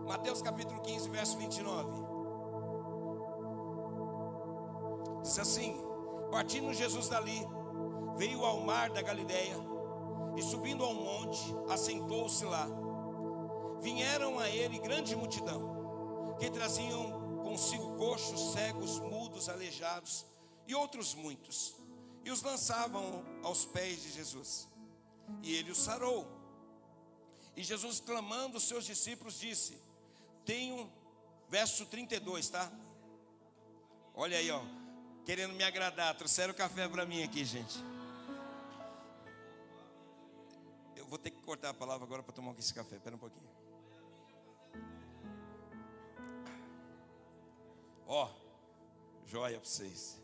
Mateus capítulo 15, verso 29. Diz assim: partindo Jesus dali, veio ao mar da Galileia, e subindo a um monte, assentou-se lá. Vieram a ele grande multidão, que traziam consigo coxos, cegos, mudos, aleijados, e outros muitos, e os lançavam aos pés de Jesus, e ele os sarou. E Jesus, clamando os seus discípulos, disse: verso 32, tá? Olha aí, ó, querendo me agradar, trouxeram café para mim aqui, gente. Eu vou ter que cortar a palavra agora para tomar esse café, espera um pouquinho. Ó, joia para vocês.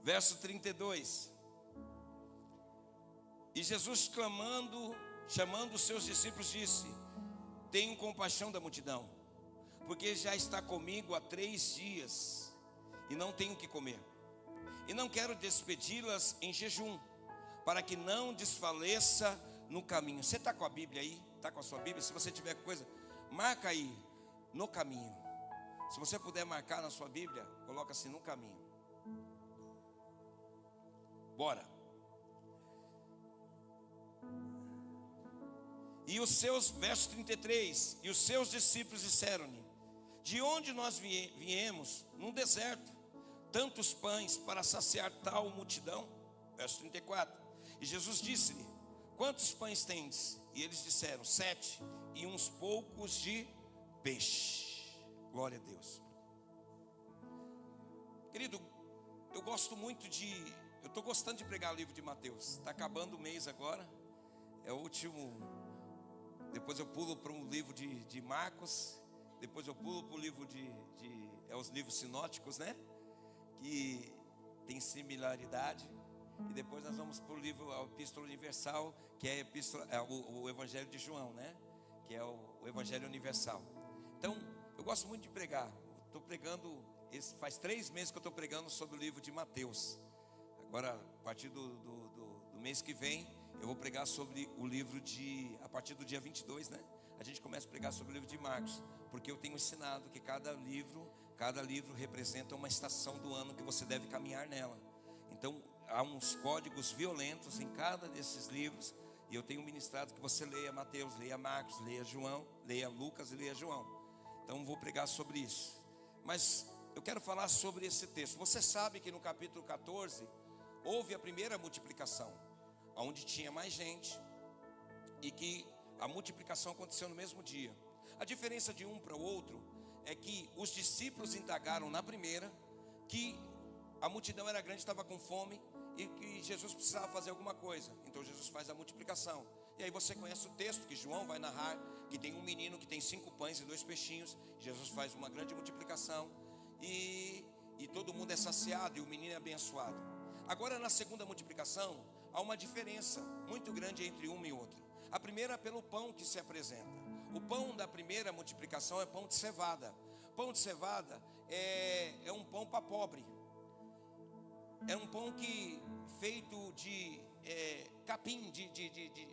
Verso 32. E Jesus, clamando, chamando os seus discípulos, disse: tenham compaixão da multidão, porque já está comigo há 3 dias, e não tenho o que comer. E não quero despedi-las em jejum, para que não desfaleça no caminho. Você está com a Bíblia aí? Está com a sua Bíblia? Se você tiver coisa, marca aí, no caminho. Se você puder marcar na sua Bíblia, coloca assim, no caminho. Bora. E os seus, verso 33, e os seus discípulos disseram-lhe: de onde nós viemos, num deserto, tantos pães para saciar tal multidão? Verso 34. E Jesus disse-lhe: quantos pães tendes? E eles disseram: 7, e uns poucos de peixe. Glória a Deus. Querido, eu estou gostando de pregar o livro de Mateus. Está acabando o mês agora, é o último. Depois eu pulo para um livro de Marcos. Depois eu pulo para o livro os livros sinóticos, né? Que tem similaridade. E depois nós vamos para o livro, a Epístola Universal, que é o Evangelho de João, né? Que é o Evangelho Universal. Então, eu gosto muito de pregar. Estou pregando, faz 3 meses que eu estou pregando sobre o livro de Mateus. Agora, a partir do mês que vem, eu vou pregar sobre o livro a partir do dia 22, né? A gente começa a pregar sobre o livro de Marcos, porque eu tenho ensinado que cada livro representa uma estação do ano que você deve caminhar nela. Então, há uns códigos violentos em cada desses livros, e eu tenho ministrado que você leia Mateus, leia Marcos, leia João, leia Lucas e leia João. Então, vou pregar sobre isso. Mas eu quero falar sobre esse texto. Você sabe que no capítulo 14 houve a primeira multiplicação, onde tinha mais gente, e que a multiplicação aconteceu no mesmo dia. A diferença de um para o outro é que os discípulos indagaram na primeira que a multidão era grande, estava com fome, e que Jesus precisava fazer alguma coisa. Então Jesus faz a multiplicação. E aí você conhece o texto que João vai narrar, que tem um menino que tem 5 pães e 2 peixinhos. Jesus faz uma grande multiplicação, e todo mundo é saciado, e o menino é abençoado. Agora, na segunda multiplicação, há uma diferença muito grande entre uma e outra. A primeira é pelo pão que se apresenta. O pão da primeira multiplicação é pão de cevada. Pão de cevada é um pão para pobre. É um pão feito de capim,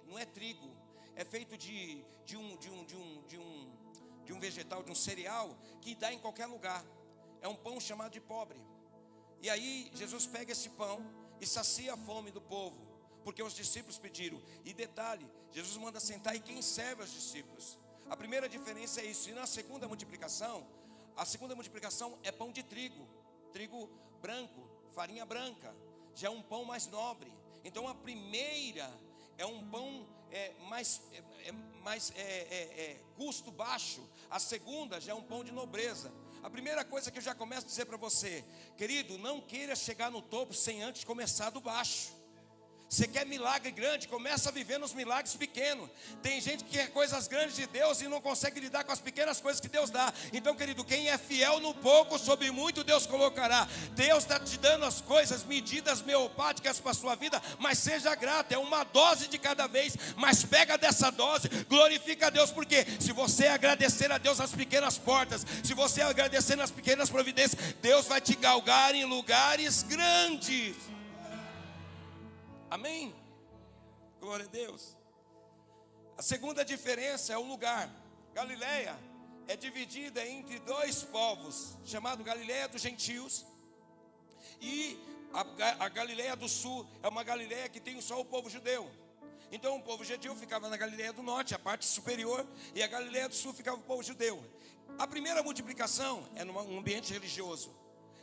não é trigo. É feito de um vegetal, de um cereal que dá em qualquer lugar. É um pão chamado de pobre. E aí Jesus pega esse pão e sacia a fome do povo, porque os discípulos pediram. E detalhe, Jesus manda sentar, e quem serve aos discípulos? A primeira diferença é isso. E na segunda multiplicação, a segunda multiplicação é pão de trigo, trigo branco, farinha branca, já é um pão mais nobre. Então a primeira é um pão mais custo baixo. A segunda já é um pão de nobreza. A primeira coisa que eu já começo a dizer para você, querido, não queira chegar no topo sem antes começar do baixo. Você quer milagre grande, começa a viver nos milagres pequenos. Tem gente que quer coisas grandes de Deus e não consegue lidar com as pequenas coisas que Deus dá. Então, querido, quem é fiel no pouco, sobre muito Deus colocará. Deus está te dando as coisas, medidas homeopáticas para a sua vida, mas seja grato, é uma dose de cada vez. Mas pega dessa dose, glorifica a Deus, porque se você agradecer a Deus nas pequenas portas, se você agradecer nas pequenas providências, Deus vai te galgar em lugares grandes. Amém? Glória a Deus. A segunda diferença é o lugar. Galileia é dividida entre dois povos, chamado Galileia dos Gentios, e a Galileia do Sul é uma Galileia que tem só o povo judeu. Então o povo judeu ficava na Galileia do Norte, a parte superior, e a Galileia do Sul ficava o povo judeu. A primeira multiplicação é num ambiente religioso,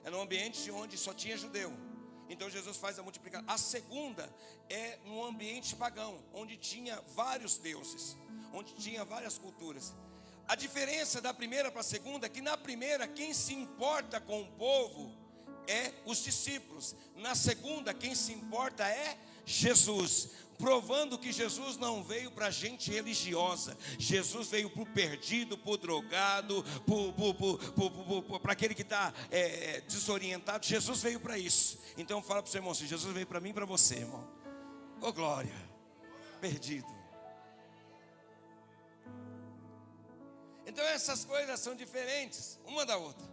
é num ambiente onde só tinha judeu. Então Jesus faz a multiplicação. A segunda é num ambiente pagão, onde tinha vários deuses, onde tinha várias culturas. A diferença da primeira para a segunda é que na primeira quem se importa com o povo é os discípulos. Na segunda quem se importa é Jesus, provando que Jesus não veio para gente religiosa. Jesus veio para o perdido, para o drogado, para aquele que está desorientado. Jesus veio para isso. Então fala para o seu irmão assim: Jesus veio para mim e para você, irmão. Ô glória, perdido. Então essas coisas são diferentes uma da outra.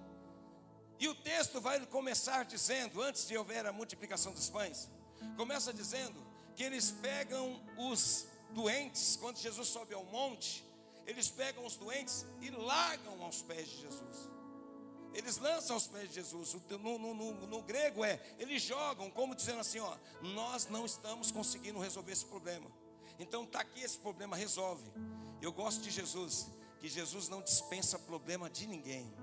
E o texto vai começar dizendo, antes de houver a multiplicação dos pães, começa dizendo que eles pegam os doentes. Quando Jesus sobe ao monte, eles pegam os doentes e largam aos pés de Jesus. Eles lançam aos pés de Jesus. No grego eles jogam, como dizendo assim, ó, nós não estamos conseguindo resolver esse problema. Então está aqui esse problema, resolve. Eu gosto de Jesus, que Jesus não dispensa problema de ninguém.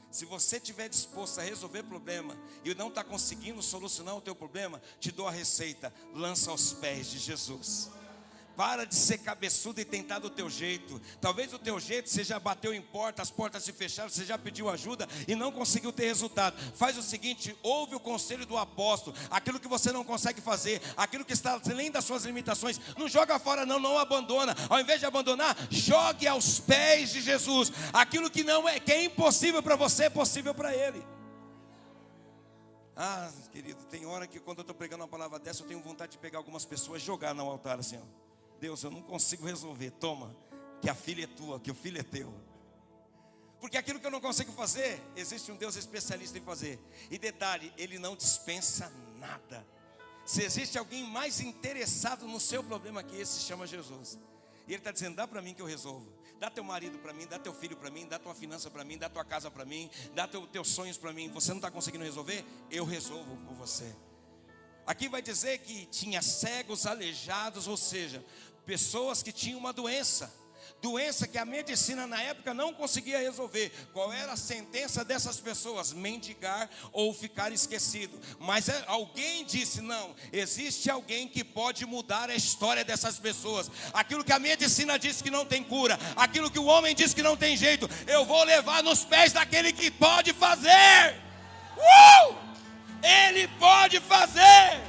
Se você estiver disposto a resolver problema e não está conseguindo solucionar o teu problema, te dou a receita: lança aos pés de Jesus. Para de ser cabeçudo e tentar do teu jeito. Talvez o teu jeito você já bateu em porta, as portas se fecharam, você já pediu ajuda e não conseguiu ter resultado. Faz o seguinte: ouve o conselho do apóstolo. Aquilo que você não consegue fazer, aquilo que está além das suas limitações, não joga fora não abandona. Ao invés de abandonar, jogue aos pés de Jesus. Aquilo que que é impossível para você, é possível para Ele. Ah, querido, tem hora que quando eu estou pregando uma palavra dessa, eu tenho vontade de pegar algumas pessoas e jogar no altar assim, ó. Deus, eu não consigo resolver, toma, que a filha é tua, que o filho é teu. Porque aquilo que eu não consigo fazer, existe um Deus especialista em fazer. E detalhe, Ele não dispensa nada. Se existe alguém mais interessado no seu problema que esse, se chama Jesus. E Ele está dizendo: dá para mim que eu resolvo. Dá teu marido para mim, dá teu filho para mim, dá tua finança para mim, dá tua casa para mim, dá teus sonhos para mim. Você não está conseguindo resolver? Eu resolvo por você. Aqui vai dizer que tinha cegos, aleijados, ou seja, pessoas que tinham uma doença que a medicina na época não conseguia resolver. Qual era a sentença dessas pessoas? Mendigar ou ficar esquecido. Mas alguém disse: não, existe alguém que pode mudar a história dessas pessoas. Aquilo que a medicina diz que não tem cura, aquilo que o homem diz que não tem jeito, eu vou levar nos pés daquele que pode fazer. Ele pode fazer.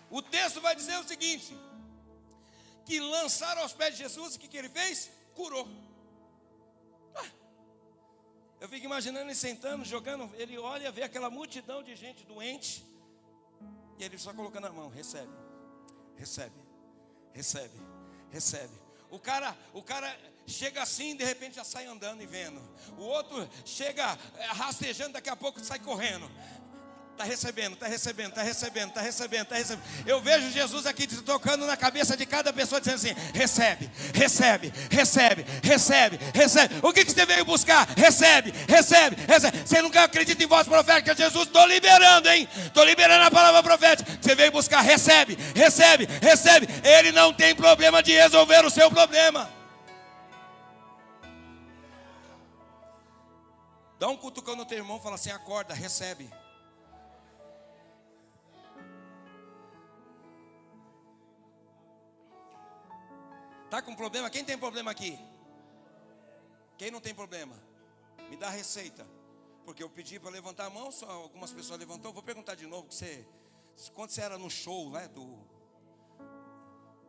O texto vai dizer o seguinte: que lançaram aos pés de Jesus, o que ele fez? Curou. Eu fico imaginando ele sentando, jogando. Ele olha, vê aquela multidão de gente doente, e ele só colocando a mão: recebe, recebe, recebe, recebe. O cara chega assim, de repente já sai andando e vendo. O outro chega rastejando, daqui a pouco sai correndo. Está recebendo, está recebendo, está recebendo, está recebendo, está recebendo. Eu vejo Jesus aqui tocando na cabeça de cada pessoa, dizendo assim: recebe, recebe, recebe, recebe, recebe. O que você veio buscar? Recebe, recebe, recebe. Você nunca acredita em voz profética? Jesus, estou liberando, hein? Estou liberando a palavra profética. Você veio buscar? Recebe, recebe, recebe. Ele não tem problema de resolver o seu problema. Dá um cutucão no teu irmão e fala assim: acorda, recebe. Está com problema? Quem tem problema aqui? Quem não tem problema? Me dá a receita. Porque eu pedi para levantar a mão, só algumas pessoas levantou. Vou perguntar de novo, quando você era no show, né,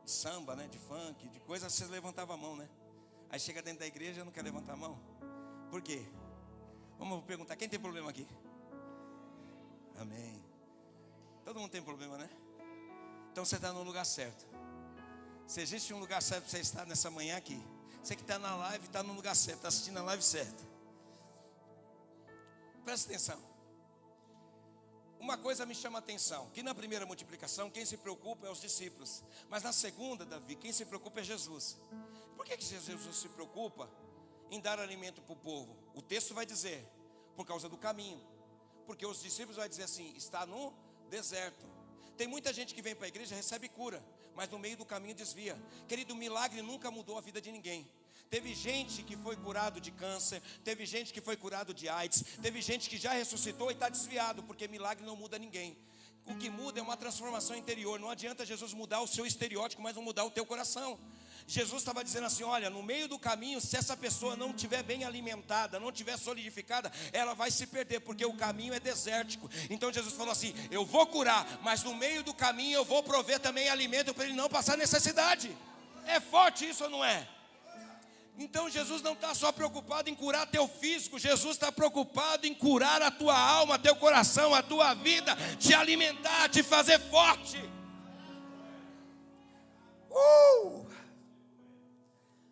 de samba, né, de funk, de coisa, você levantava a mão, né? Aí chega dentro da igreja e não quer levantar a mão. Por quê? Vamos perguntar, quem tem problema aqui? Amém. Todo mundo tem problema, né? Então você está no lugar certo. Se existe um lugar certo para você estar nessa manhã aqui, você que está na live, está no lugar certo, está assistindo a live certa. Presta atenção. uma coisa me chama a atenção, que na primeira multiplicação, quem se preocupa é os discípulos. Mas na segunda, Davi, quem se preocupa é Jesus. Por que Jesus se preocupa em dar alimento para o povo? O texto vai dizer, por causa do caminho. Porque os discípulos vão dizer assim, está no deserto. Tem muita gente que vem para a igreja e recebe cura, mas no meio do caminho desvia. Querido, o milagre nunca mudou a vida de ninguém. Teve gente que foi curado de câncer, teve gente que foi curado de AIDS, teve gente que já ressuscitou e está desviado, porque milagre não muda ninguém. O que muda é uma transformação interior. Não adianta Jesus mudar o seu estereótipo, mas não mudar o teu coração. Jesus estava dizendo assim, olha, no meio do caminho, se essa pessoa não estiver bem alimentada, não estiver solidificada, ela vai se perder, porque o caminho é desértico. Então Jesus falou assim, eu vou curar, mas no meio do caminho eu vou prover também alimento para ele não passar necessidade. É forte isso ou não é? Então Jesus não está só preocupado em curar teu físico, Jesus está preocupado em curar a tua alma, teu coração, a tua vida, te alimentar, te fazer forte.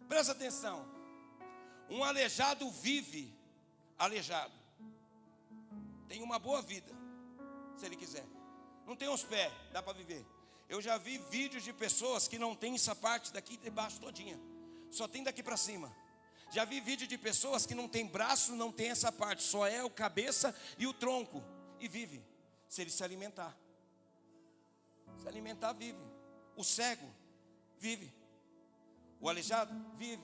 Presta atenção, um aleijado vive aleijado, tem uma boa vida, se ele quiser, não tem os pés, dá para viver. Eu já vi vídeos de pessoas que não tem essa parte daqui de baixo todinha, só tem daqui para cima. Já vi vídeo de pessoas que não tem braço, não tem essa parte, só é o cabeça e o tronco, e vive, se ele se alimentar. Se alimentar, vive. O cego, vive. O aleijado, vive.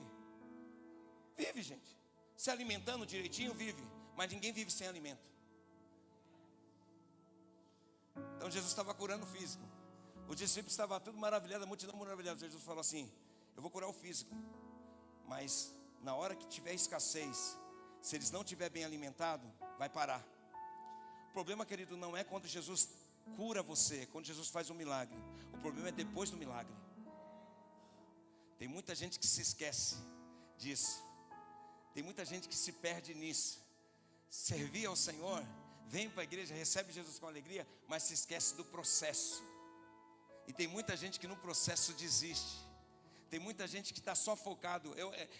Vive, gente. Se alimentando direitinho, vive. Mas ninguém vive sem alimento. Então Jesus estava curando o físico. Os discípulos estavam tudo maravilhados, a multidão maravilhada. Jesus falou assim, eu vou curar o físico, mas na hora que tiver escassez, se eles não estiverem bem alimentados, vai parar. O problema, querido, não é quando Jesus cura você, quando Jesus faz um milagre. O problema é depois do milagre. Tem muita gente que se esquece disso. Tem muita gente que se perde nisso. Servir ao Senhor, vem para a igreja, recebe Jesus com alegria, mas se esquece do processo. E tem muita gente que no processo desiste. Tem muita gente que está só focado.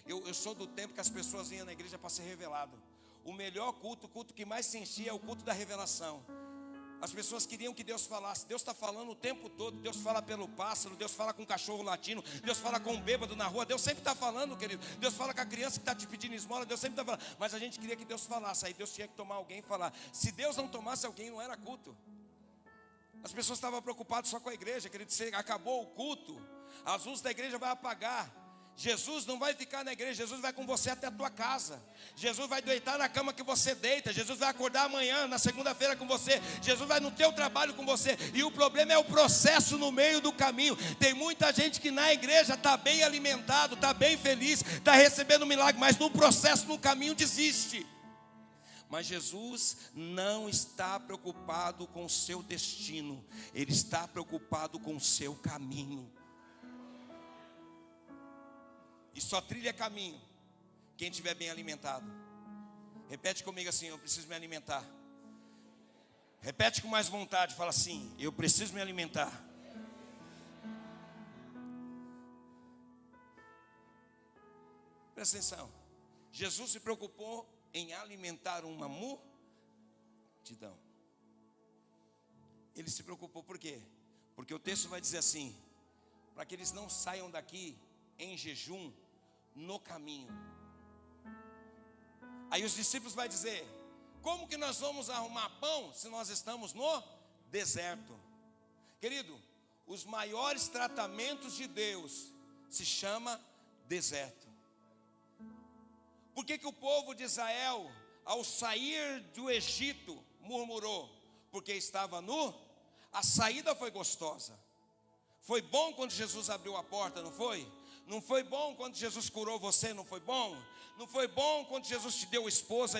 Eu sou do tempo que as pessoas vinham na igreja para ser revelado. O melhor culto, o culto que mais se enchia é o culto da revelação. As pessoas queriam que Deus falasse. Deus está falando o tempo todo. Deus fala pelo pássaro, Deus fala com o cachorro latino, Deus fala com o bêbado na rua. Deus sempre está falando, querido. Deus fala com a criança que está te pedindo esmola. Deus sempre está falando. Mas a gente queria que Deus falasse. Aí Deus tinha que tomar alguém e falar. Se Deus não tomasse alguém, não era culto. As pessoas estavam preocupadas só com a igreja, querido. Se acabou o culto, as luzes da igreja vai apagar. Jesus não vai ficar na igreja, Jesus vai com você até a tua casa. Jesus vai deitar na cama que você deita. Jesus vai acordar amanhã, na segunda-feira com você. Jesus vai no teu trabalho com você. E o problema é o processo no meio do caminho. Tem muita gente que na igreja está bem alimentado, está bem feliz, está recebendo milagre, mas no processo, no caminho desiste. Mas Jesus não está preocupado com o seu destino. Ele está preocupado com o seu caminho. E só trilha caminho quem estiver bem alimentado. Repete comigo assim, eu preciso me alimentar. Repete com mais vontade, fala assim, eu preciso me alimentar. Presta atenção. Jesus se preocupou em alimentar uma multidão. Ele se preocupou por quê? Porque o texto vai dizer assim, para que eles não saiam daqui em jejum no caminho. Aí os discípulos vão dizer, como que nós vamos arrumar pão se nós estamos no deserto? Querido, os maiores tratamentos de Deus se chama deserto. Por que o povo de Israel, ao sair do Egito, murmurou? Porque estava nu. A saída foi gostosa. Foi bom quando Jesus abriu a porta, não foi? Não foi bom quando Jesus curou você, não foi bom? Não foi bom quando Jesus te deu esposa,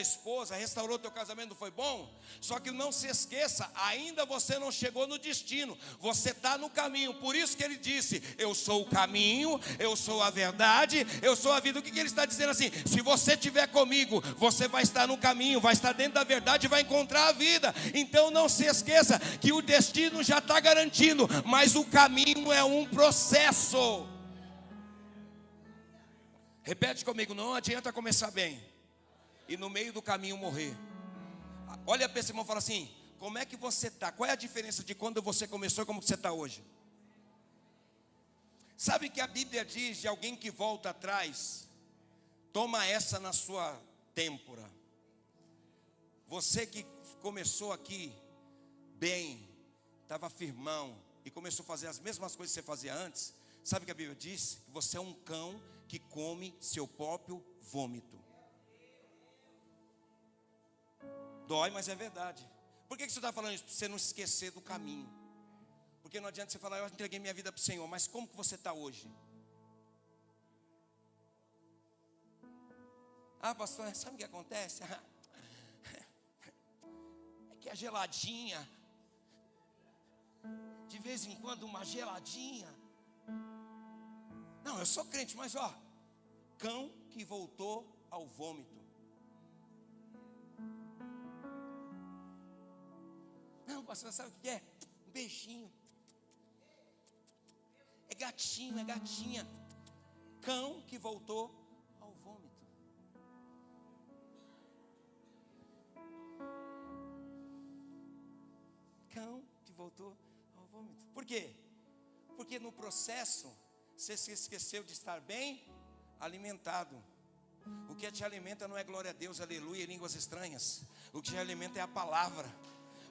restaurou teu casamento, não foi bom? Só que não se esqueça, ainda você não chegou no destino, você está no caminho. Por isso que ele disse, eu sou o caminho, eu sou a verdade, eu sou a vida. O que ele está dizendo assim? Se você estiver comigo, você vai estar no caminho, vai estar dentro da verdade e vai encontrar a vida. Então não se esqueça que o destino já está garantido, mas o caminho é um processo. Repete comigo, não adianta começar bem e no meio do caminho morrer. Olha para esse irmão e fala assim, como é que você está? Qual é a diferença de quando você começou e como que você está hoje? Sabe que a Bíblia diz de alguém que volta atrás? Toma essa na sua têmpora. Você que começou aqui bem, estava firmão e começou a fazer as mesmas coisas que você fazia antes. Sabe o que a Bíblia diz? Que você é um cão que come seu próprio vômito. Dói, mas é verdade. Por que você está falando isso? Para você não esquecer do caminho. Porque não adianta você falar, eu entreguei minha vida para o Senhor, mas como que você está hoje? Ah, pastor, sabe o que acontece? É que a geladinha, de vez em quando uma geladinha. Não, eu sou crente, mas cão que voltou ao vômito. Não, pastor, sabe o que é? Um beijinho. É gatinho, é gatinha. Cão que voltou ao vômito. Cão que voltou ao vômito. Por quê? Porque no processo você se esqueceu de estar bem alimentado. O que te alimenta não é glória a Deus, aleluia, e línguas estranhas. O que te alimenta é a palavra.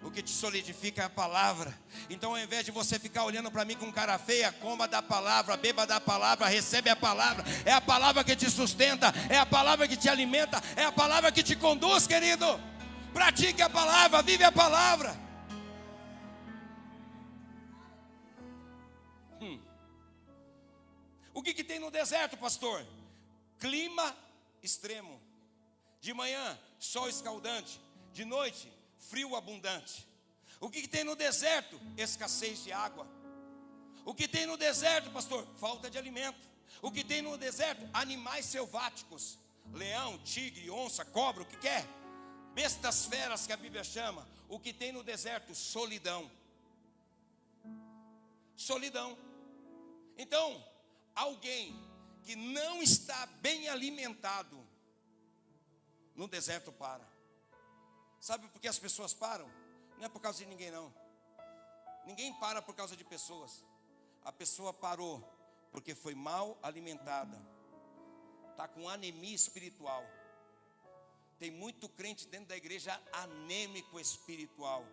O que te solidifica é a palavra. Então ao invés de você ficar olhando para mim com cara feia, coma da palavra, beba da palavra, recebe a palavra. É a palavra que te sustenta, é a palavra que te alimenta, é a palavra que te conduz, querido. Pratique a palavra, vive a palavra. O que tem no deserto, pastor? Clima extremo. De manhã, sol escaldante. De noite, frio abundante. O que tem no deserto? Escassez de água. O que tem no deserto, pastor? Falta de alimento. O que tem no deserto? Animais selváticos. Leão, tigre, onça, cobra, o que quer? Bestas feras que a Bíblia chama. O que tem no deserto? Solidão. Solidão. Então, alguém que não está bem alimentado, no deserto para. Sabe por que as pessoas param? Não é por causa de ninguém não. Ninguém para por causa de pessoas. A pessoa parou porque foi mal alimentada. Está com anemia espiritual. Tem muito crente dentro da igreja anêmico espiritual.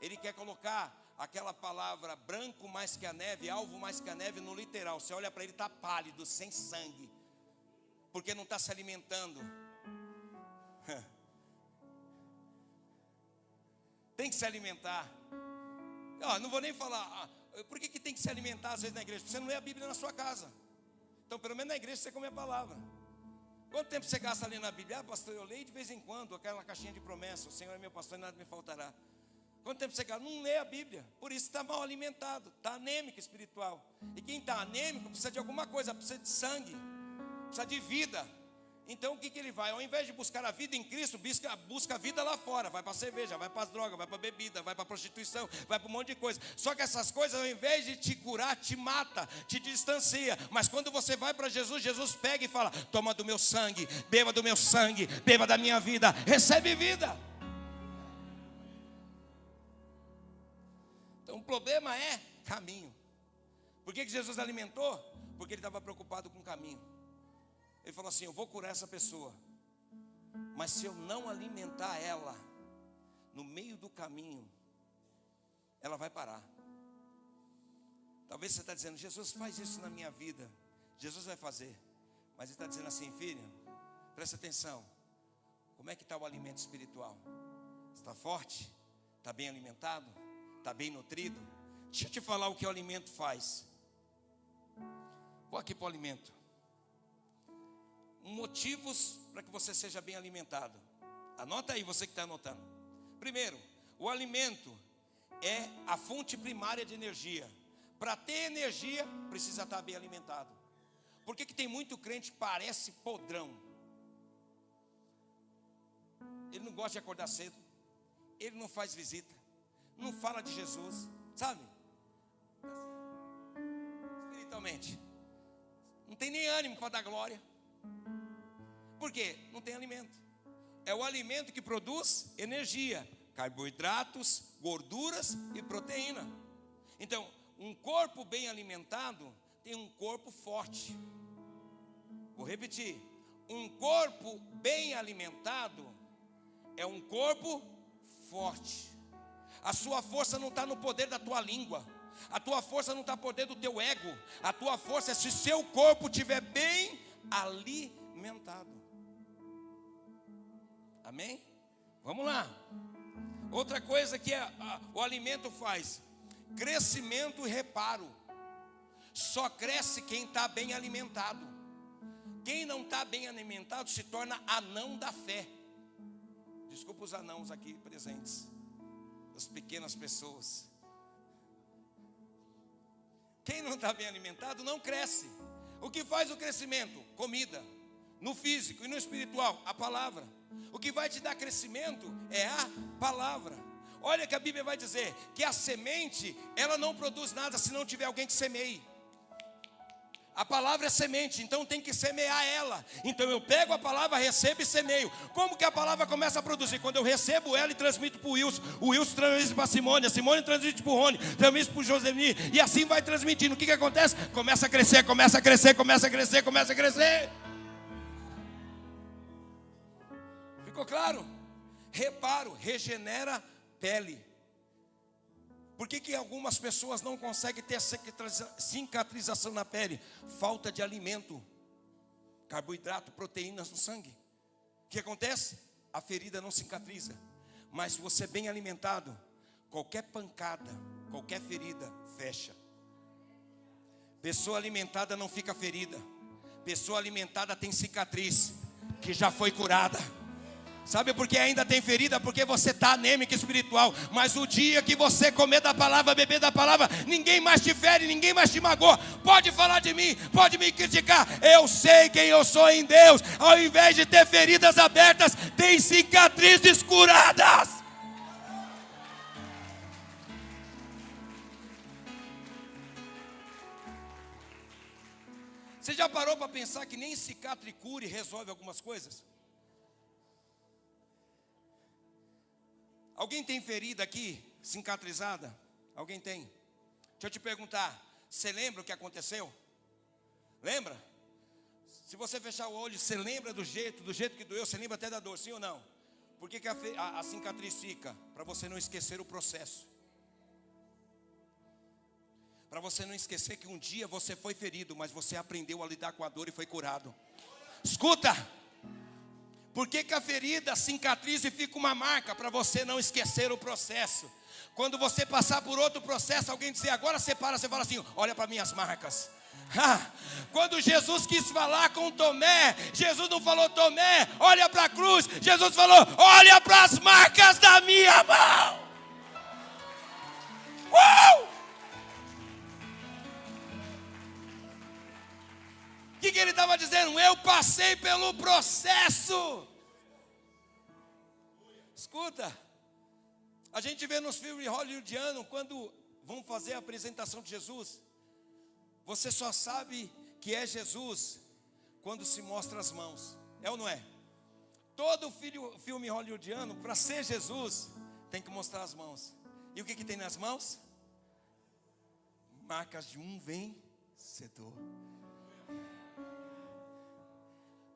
Ele quer colocar aquela palavra branco mais que a neve, alvo mais que a neve no literal. Você olha para ele, está pálido, sem sangue. Porque não está se alimentando. Tem que se alimentar. Não vou nem falar por que tem que se alimentar às vezes na igreja? Porque você não lê a Bíblia na sua casa. Então pelo menos na igreja você come a palavra. Quanto tempo você gasta lendo a Bíblia? Pastor, eu leio de vez em quando aquela caixinha de promessa. O Senhor é meu pastor e nada me faltará. Quanto tempo você gasta? Não lê a Bíblia. Por isso está mal alimentado, está anêmico espiritual. E quem está anêmico precisa de alguma coisa, precisa de sangue, precisa de vida. Então o que ele vai? Ao invés de buscar a vida em Cristo, busca a vida lá fora. Vai para a cerveja, vai para as drogas, vai para a bebida, vai para a prostituição, vai para um monte de coisa. Só que essas coisas, ao invés de te curar, te mata, te distancia. Mas quando você vai para Jesus, Jesus pega e fala: toma do meu sangue, beba da minha vida, recebe vida. Então o problema é caminho. Por que Jesus alimentou? Porque ele estava preocupado com o caminho. Ele falou assim: eu vou curar essa pessoa, mas se eu não alimentar ela, no meio do caminho, ela vai parar. Talvez você está dizendo: Jesus, faz isso na minha vida. Jesus vai fazer. Mas ele está dizendo assim: filha, presta atenção. Como é que está o alimento espiritual? Está forte? Está bem alimentado? Está bem nutrido? Deixa eu te falar o que o alimento faz. Vou aqui para o alimento. Motivos para que você seja bem alimentado. Anota aí, você que está anotando. Primeiro, o alimento é a fonte primária de energia. Para ter energia, precisa estar bem alimentado. Por que tem muito crente que parece podrão? Ele não gosta de acordar cedo. Ele não faz visita. Não fala de Jesus, sabe? Espiritualmente. Não tem nem ânimo para dar glória. Por quê? Não tem alimento. É o alimento que produz energia. carboidratos, gorduras e proteína. Então, um corpo bem alimentado tem um corpo forte. Vou repetir. Um corpo bem alimentado é um corpo forte. A sua força não está no poder da tua língua. A tua força não está no poder do teu ego. A tua força é se seu corpo estiver bem alimentado. Amém? Vamos lá. Outra coisa que o alimento faz: crescimento e reparo. Só cresce quem está bem alimentado. Quem não está bem alimentado se torna anão da fé. Desculpa os anãos aqui presentes, as pequenas pessoas. Quem não está bem alimentado não cresce. O que faz o crescimento? Comida. No físico e no espiritual, a palavra. O que vai te dar crescimento é a palavra. Olha que a Bíblia vai dizer que a semente, ela não produz nada se não tiver alguém que semeie. A palavra é semente, então tem que semear ela. Então eu pego a palavra, recebo e semeio. Como que a palavra começa a produzir? Quando eu recebo ela e transmito para o Wilson transmite para a Simone transmite para o Rony, transmite para o Josemir, e assim vai transmitindo. O que acontece? Começa a crescer, começa a crescer, começa a crescer, começa a crescer. Ficou claro? Reparo, regenera pele. Por que algumas pessoas não conseguem ter cicatrização na pele? Falta de alimento, carboidrato, proteínas no sangue. O que acontece? A ferida não cicatriza. Mas se você é bem alimentado, qualquer pancada, qualquer ferida, fecha. Pessoa alimentada não fica ferida. Pessoa alimentada tem cicatriz, que já foi curada. Sabe por que ainda tem ferida? Porque você está anêmico espiritual. Mas o dia que você comer da palavra, beber da palavra, ninguém mais te fere, ninguém mais te magoa. Pode falar de mim, pode me criticar. Eu sei quem eu sou em Deus. Ao invés de ter feridas abertas, tem cicatrizes curadas. Você já parou para pensar que nem cicatricure resolve algumas coisas? Alguém tem ferida aqui, cicatrizada? Alguém tem? Deixa eu te perguntar, você lembra o que aconteceu? Lembra? Se você fechar o olho, você lembra do jeito que doeu, você lembra até da dor, sim ou não? Por que a cicatriz fica? Para você não esquecer o processo. Para você não esquecer que um dia você foi ferido, mas você aprendeu a lidar com a dor e foi curado. Escuta! Por que a ferida cicatriza e fica uma marca? Para você não esquecer o processo. Quando você passar por outro processo, alguém dizer, agora você fala assim, olha para minhas marcas. Quando Jesus quis falar com Tomé, Jesus não falou, Tomé, olha para a cruz. Jesus falou, olha para as marcas da minha mão. O que ele estava dizendo? Eu passei pelo processo. Escuta, a gente vê nos filmes hollywoodianos, quando vão fazer a apresentação de Jesus, você só sabe que é Jesus quando se mostra as mãos. É ou não é? Todo filme hollywoodiano, para ser Jesus, tem que mostrar as mãos. E o que tem nas mãos? Marcas de um vencedor.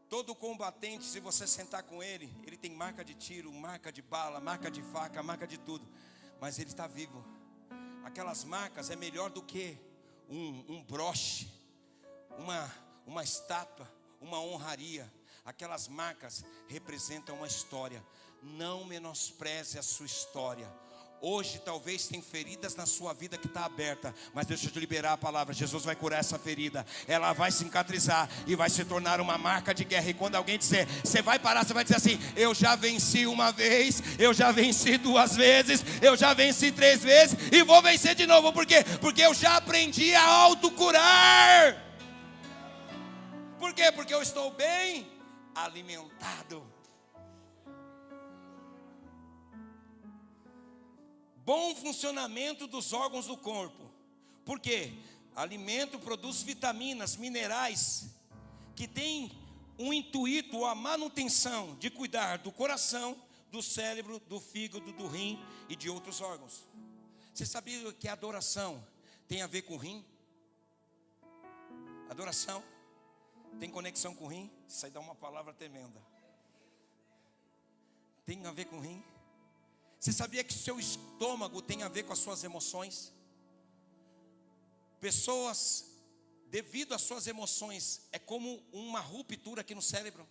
Todo combatente, se você sentar com ele, ele tem marca de tiro, marca de bala, marca de faca, marca de tudo. Mas ele está vivo. Aquelas marcas é melhor do que um broche, uma estátua, uma honraria. Aquelas marcas representam uma história. Não menospreze a sua história. Hoje talvez tem feridas na sua vida que está aberta, mas deixa eu te liberar a palavra. Jesus vai curar essa ferida. Ela vai cicatrizar e vai se tornar uma marca de guerra. E quando alguém disser, você vai parar, você vai dizer assim, eu já venci uma vez, eu já venci 2 vezes, eu já venci 3 vezes e vou vencer de novo. Por quê? Porque eu já aprendi a autocurar. Por quê? Porque eu estou bem alimentado. Bom funcionamento dos órgãos do corpo. Por quê? Alimento produz vitaminas, minerais, que tem um intuito, a manutenção de cuidar do coração, do cérebro, do fígado, do rim e de outros órgãos. Você sabia que a adoração tem a ver com o rim? Adoração tem conexão com o rim? Isso aí dá uma palavra tremenda. Tem a ver com o rim? Você sabia que o seu estômago tem a ver com as suas emoções? Pessoas, devido às suas emoções, é como uma ruptura aqui no cérebro.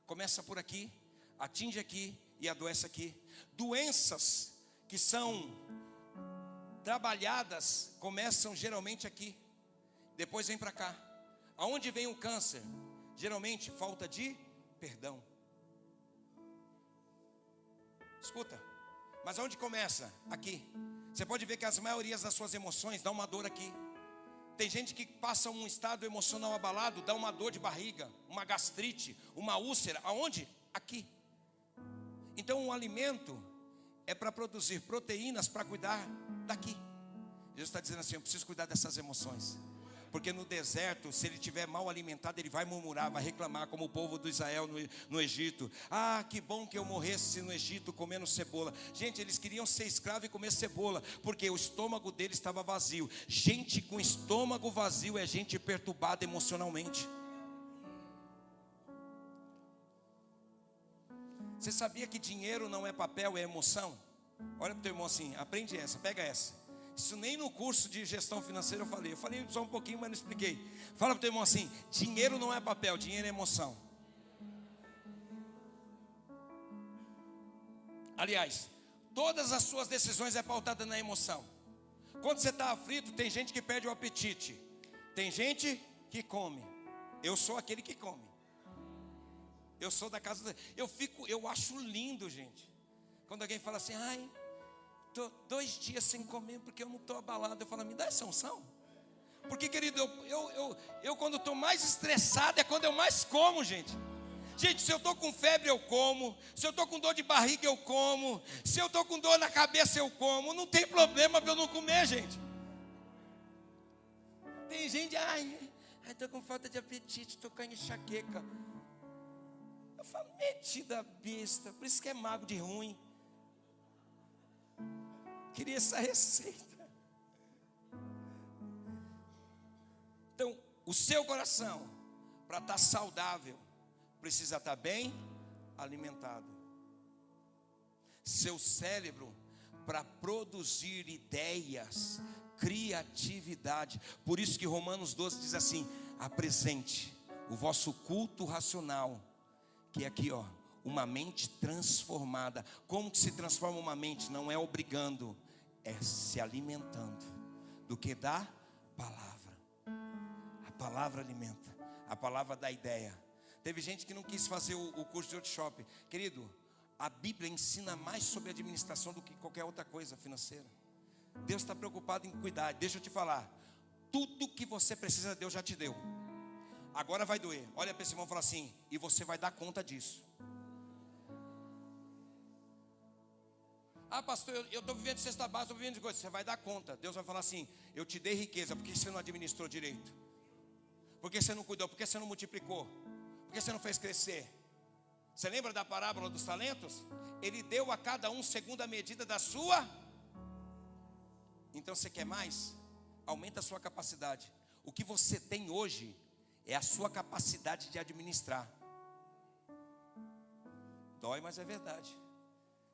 Começa por aqui, atinge aqui e adoece aqui. Doenças que são trabalhadas começam geralmente aqui, depois vem para cá. Aonde vem o câncer? Geralmente falta de perdão. Escuta, mas aonde começa? Aqui. Você pode ver que as maiorias das suas emoções dão uma dor aqui. Tem gente que passa um estado emocional abalado, dá uma dor de barriga, uma gastrite, uma úlcera. Aonde? Aqui. Então o alimento é para produzir proteínas para cuidar daqui. Jesus está dizendo assim: eu preciso cuidar dessas emoções. Porque no deserto, se ele estiver mal alimentado, ele vai murmurar, vai reclamar, como o povo do Israel no Egito. Ah, que bom que eu morresse no Egito comendo cebola. Gente, eles queriam ser escravos e comer cebola, porque o estômago deles estava vazio. Gente com estômago vazio é gente perturbada emocionalmente. Você sabia que dinheiro não é papel, é emoção? Olha para o teu irmão assim, aprende essa, pega essa. Isso nem no curso de gestão financeira eu falei. Eu falei só um pouquinho, mas não expliquei. Fala para o teu irmão assim: dinheiro não é papel, dinheiro é emoção. Aliás, todas as suas decisões é pautada na emoção. Quando você está aflito, tem gente que perde o apetite. Tem gente que come. Eu sou aquele que come. Eu sou da casa. Eu acho lindo, gente, quando alguém fala assim: ai, estou 2 dias sem comer porque eu não estou abalado. Eu falo: me dá essa unção. Porque, querido, eu quando estou mais estressado é quando eu mais como, gente. Gente, se eu estou com febre eu como. Se eu estou com dor de barriga eu como. Se eu estou com dor na cabeça eu como. Não tem problema para eu não comer, gente. Tem gente: ai, estou com falta de apetite, estou com enxaqueca. Eu falo: metida besta, por isso que é mago de ruim. Queria essa receita. Então, o seu coração, para estar saudável, precisa estar bem alimentado. Seu cérebro, para produzir ideias, criatividade. Por isso que Romanos 12 diz assim: apresente o vosso culto racional, que é aqui, ó, uma mente transformada. Como que se transforma uma mente? Não é obrigando, é se alimentando do que da palavra. A palavra alimenta, a palavra dá ideia. Teve gente que não quis fazer o curso de workshop. Querido, a Bíblia ensina mais sobre administração do que qualquer outra coisa financeira. Deus está preocupado em cuidar. Deixa eu te falar, tudo que você precisa, Deus já te deu. Agora vai doer. Olha para esse irmão e fala assim: e você vai dar conta disso. Ah, pastor, eu estou vivendo de cesta básica, estou vivendo de coisa. Você vai dar conta. Deus vai falar assim: eu te dei riqueza, por que você não administrou direito? Por que você não cuidou? Por que você não multiplicou? Por que você não fez crescer? Você lembra da parábola dos talentos? Ele deu a cada um segundo a medida da sua. Então você quer mais? Aumenta a sua capacidade. O que você tem hoje é a sua capacidade de administrar. Dói, mas é verdade.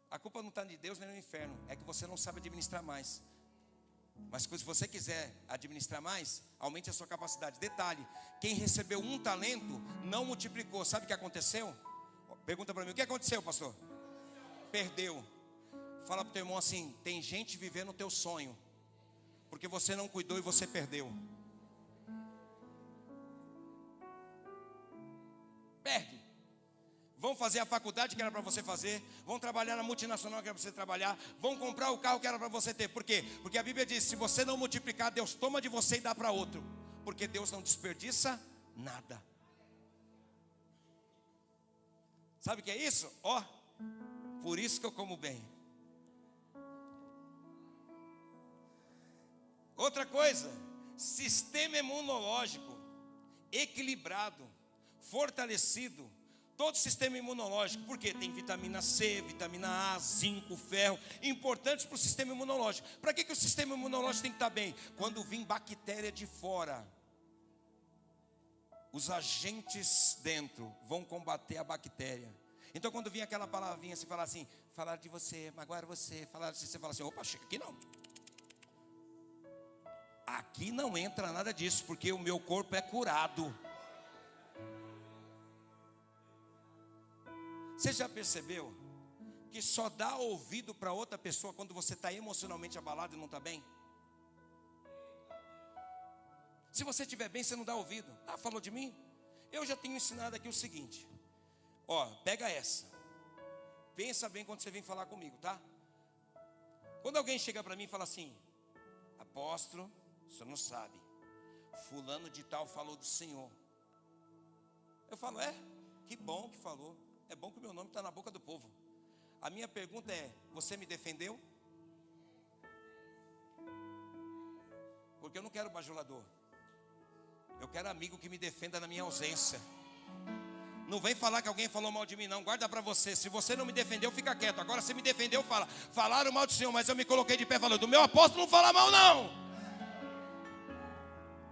A culpa não está de Deus nem no inferno, é que você não sabe administrar mais. Mas se você quiser administrar mais, aumente a sua capacidade. Detalhe: quem recebeu 1 talento não multiplicou. Sabe o que aconteceu? Pergunta para mim: o que aconteceu, pastor? Perdeu. Fala para o teu irmão assim: tem gente vivendo o teu sonho, porque você não cuidou e você perdeu. Perde. Vão fazer a faculdade que era para você fazer, vão trabalhar na multinacional que era para você trabalhar, vão comprar o carro que era para você ter. Por quê? Porque a Bíblia diz: se você não multiplicar, Deus toma de você e dá para outro. Porque Deus não desperdiça nada. Sabe o que é isso? Ó, por isso que eu como bem. Outra coisa: sistema imunológico equilibrado, fortalecido, Todo o sistema imunológico, porque tem vitamina C, vitamina A, zinco, ferro, importantes para o sistema imunológico. Para que o sistema imunológico tem que estar bem? Quando vir bactéria de fora, os agentes dentro vão combater a bactéria. Então quando vir aquela palavrinha, você fala assim, falar de você, magoar você, falar de você fala assim, opa, chega aqui não. Aqui não entra nada disso, porque o meu corpo é curado. Você já percebeu que só dá ouvido para outra pessoa quando você está emocionalmente abalado e não está bem? Se você estiver bem, você não dá ouvido. Ah, falou de mim? Eu já tenho ensinado aqui o seguinte. Ó, pega essa. Pensa bem quando você vem falar comigo, tá? Quando alguém chega para mim e fala assim, apóstolo, o senhor não sabe, fulano de tal falou do senhor. Eu falo, que bom que falou. É bom que o meu nome está na boca do povo. A minha pergunta é, você me defendeu? Porque eu não quero bajulador. Eu quero amigo que me defenda na minha ausência. Não vem falar que alguém falou mal de mim não, guarda para você. Se você não me defendeu, fica quieto. Agora se me defendeu, fala. Falaram mal do Senhor, mas eu me coloquei de pé falando, do meu apóstolo não fala mal não.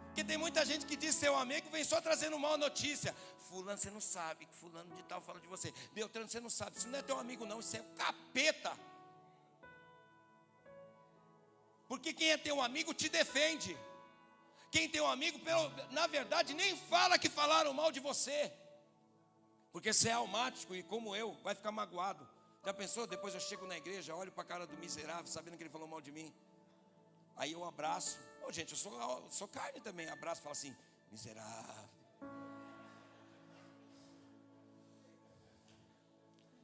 Porque tem muita gente que diz seu amigo, vem só trazendo mal notícia. Fulano, você não sabe que fulano de tal fala de você. Beltrano, você não sabe, isso não é teu amigo não, isso é um capeta. Porque quem é teu amigo te defende. Quem tem um amigo, na verdade, nem fala que falaram mal de você. Porque você é almático e como eu, vai ficar magoado. Já pensou? Depois eu chego na igreja, olho para a cara do miserável, sabendo que ele falou mal de mim. Aí eu abraço. Gente, eu sou carne também. Abraço e falo assim, miserável.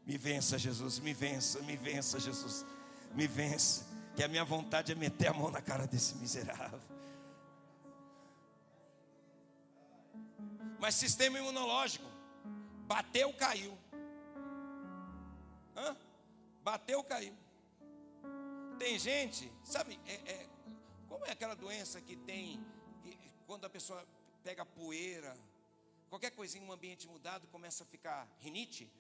Me vença, Jesus, me vença, Jesus. Me vença. Que a minha vontade é meter a mão na cara desse miserável. Mas sistema imunológico, bateu, caiu. Bateu, caiu. Tem gente, sabe, como é aquela doença que tem, quando a pessoa pega poeira, qualquer coisinha em um ambiente mudado, começa a ficar rinite?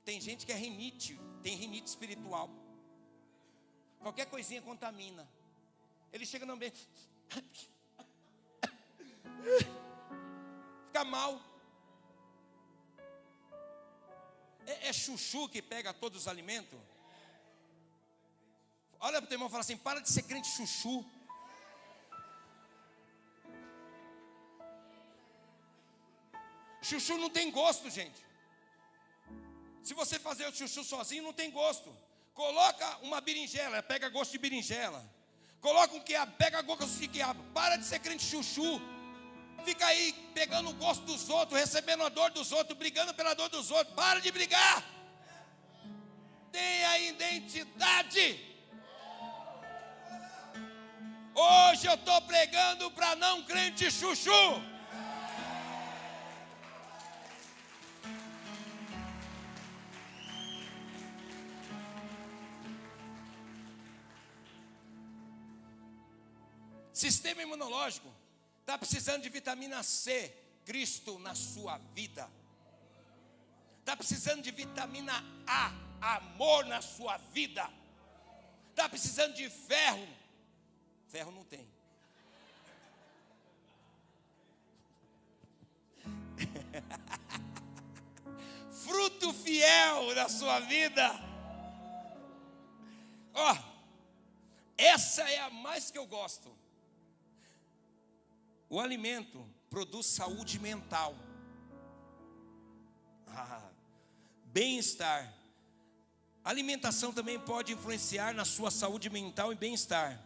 Tem gente que é rinite, tem rinite espiritual. Qualquer coisinha contamina. Ele chega no ambiente, fica mal. É chuchu que pega todos os alimentos? Olha para o teu irmão e fala assim, para de ser crente chuchu. Chuchu não tem gosto, gente. Se você fazer o chuchu sozinho, não tem gosto. Coloca uma berinjela, pega gosto de berinjela. Coloca um quiabo, pega gosto de quiabo. Para de ser crente chuchu. Fica aí pegando o gosto dos outros, recebendo a dor dos outros, brigando pela dor dos outros. Para de brigar. Tenha identidade. Hoje eu estou pregando para não crente chuchu. Sistema imunológico está precisando de vitamina C, Cristo na sua vida. Está precisando de vitamina A, amor na sua vida. Está precisando de ferro. Ferro não tem. Fruto fiel na sua vida. Essa é a mais que eu gosto. O alimento produz saúde mental, bem-estar. A alimentação também pode influenciar na sua saúde mental e bem-estar.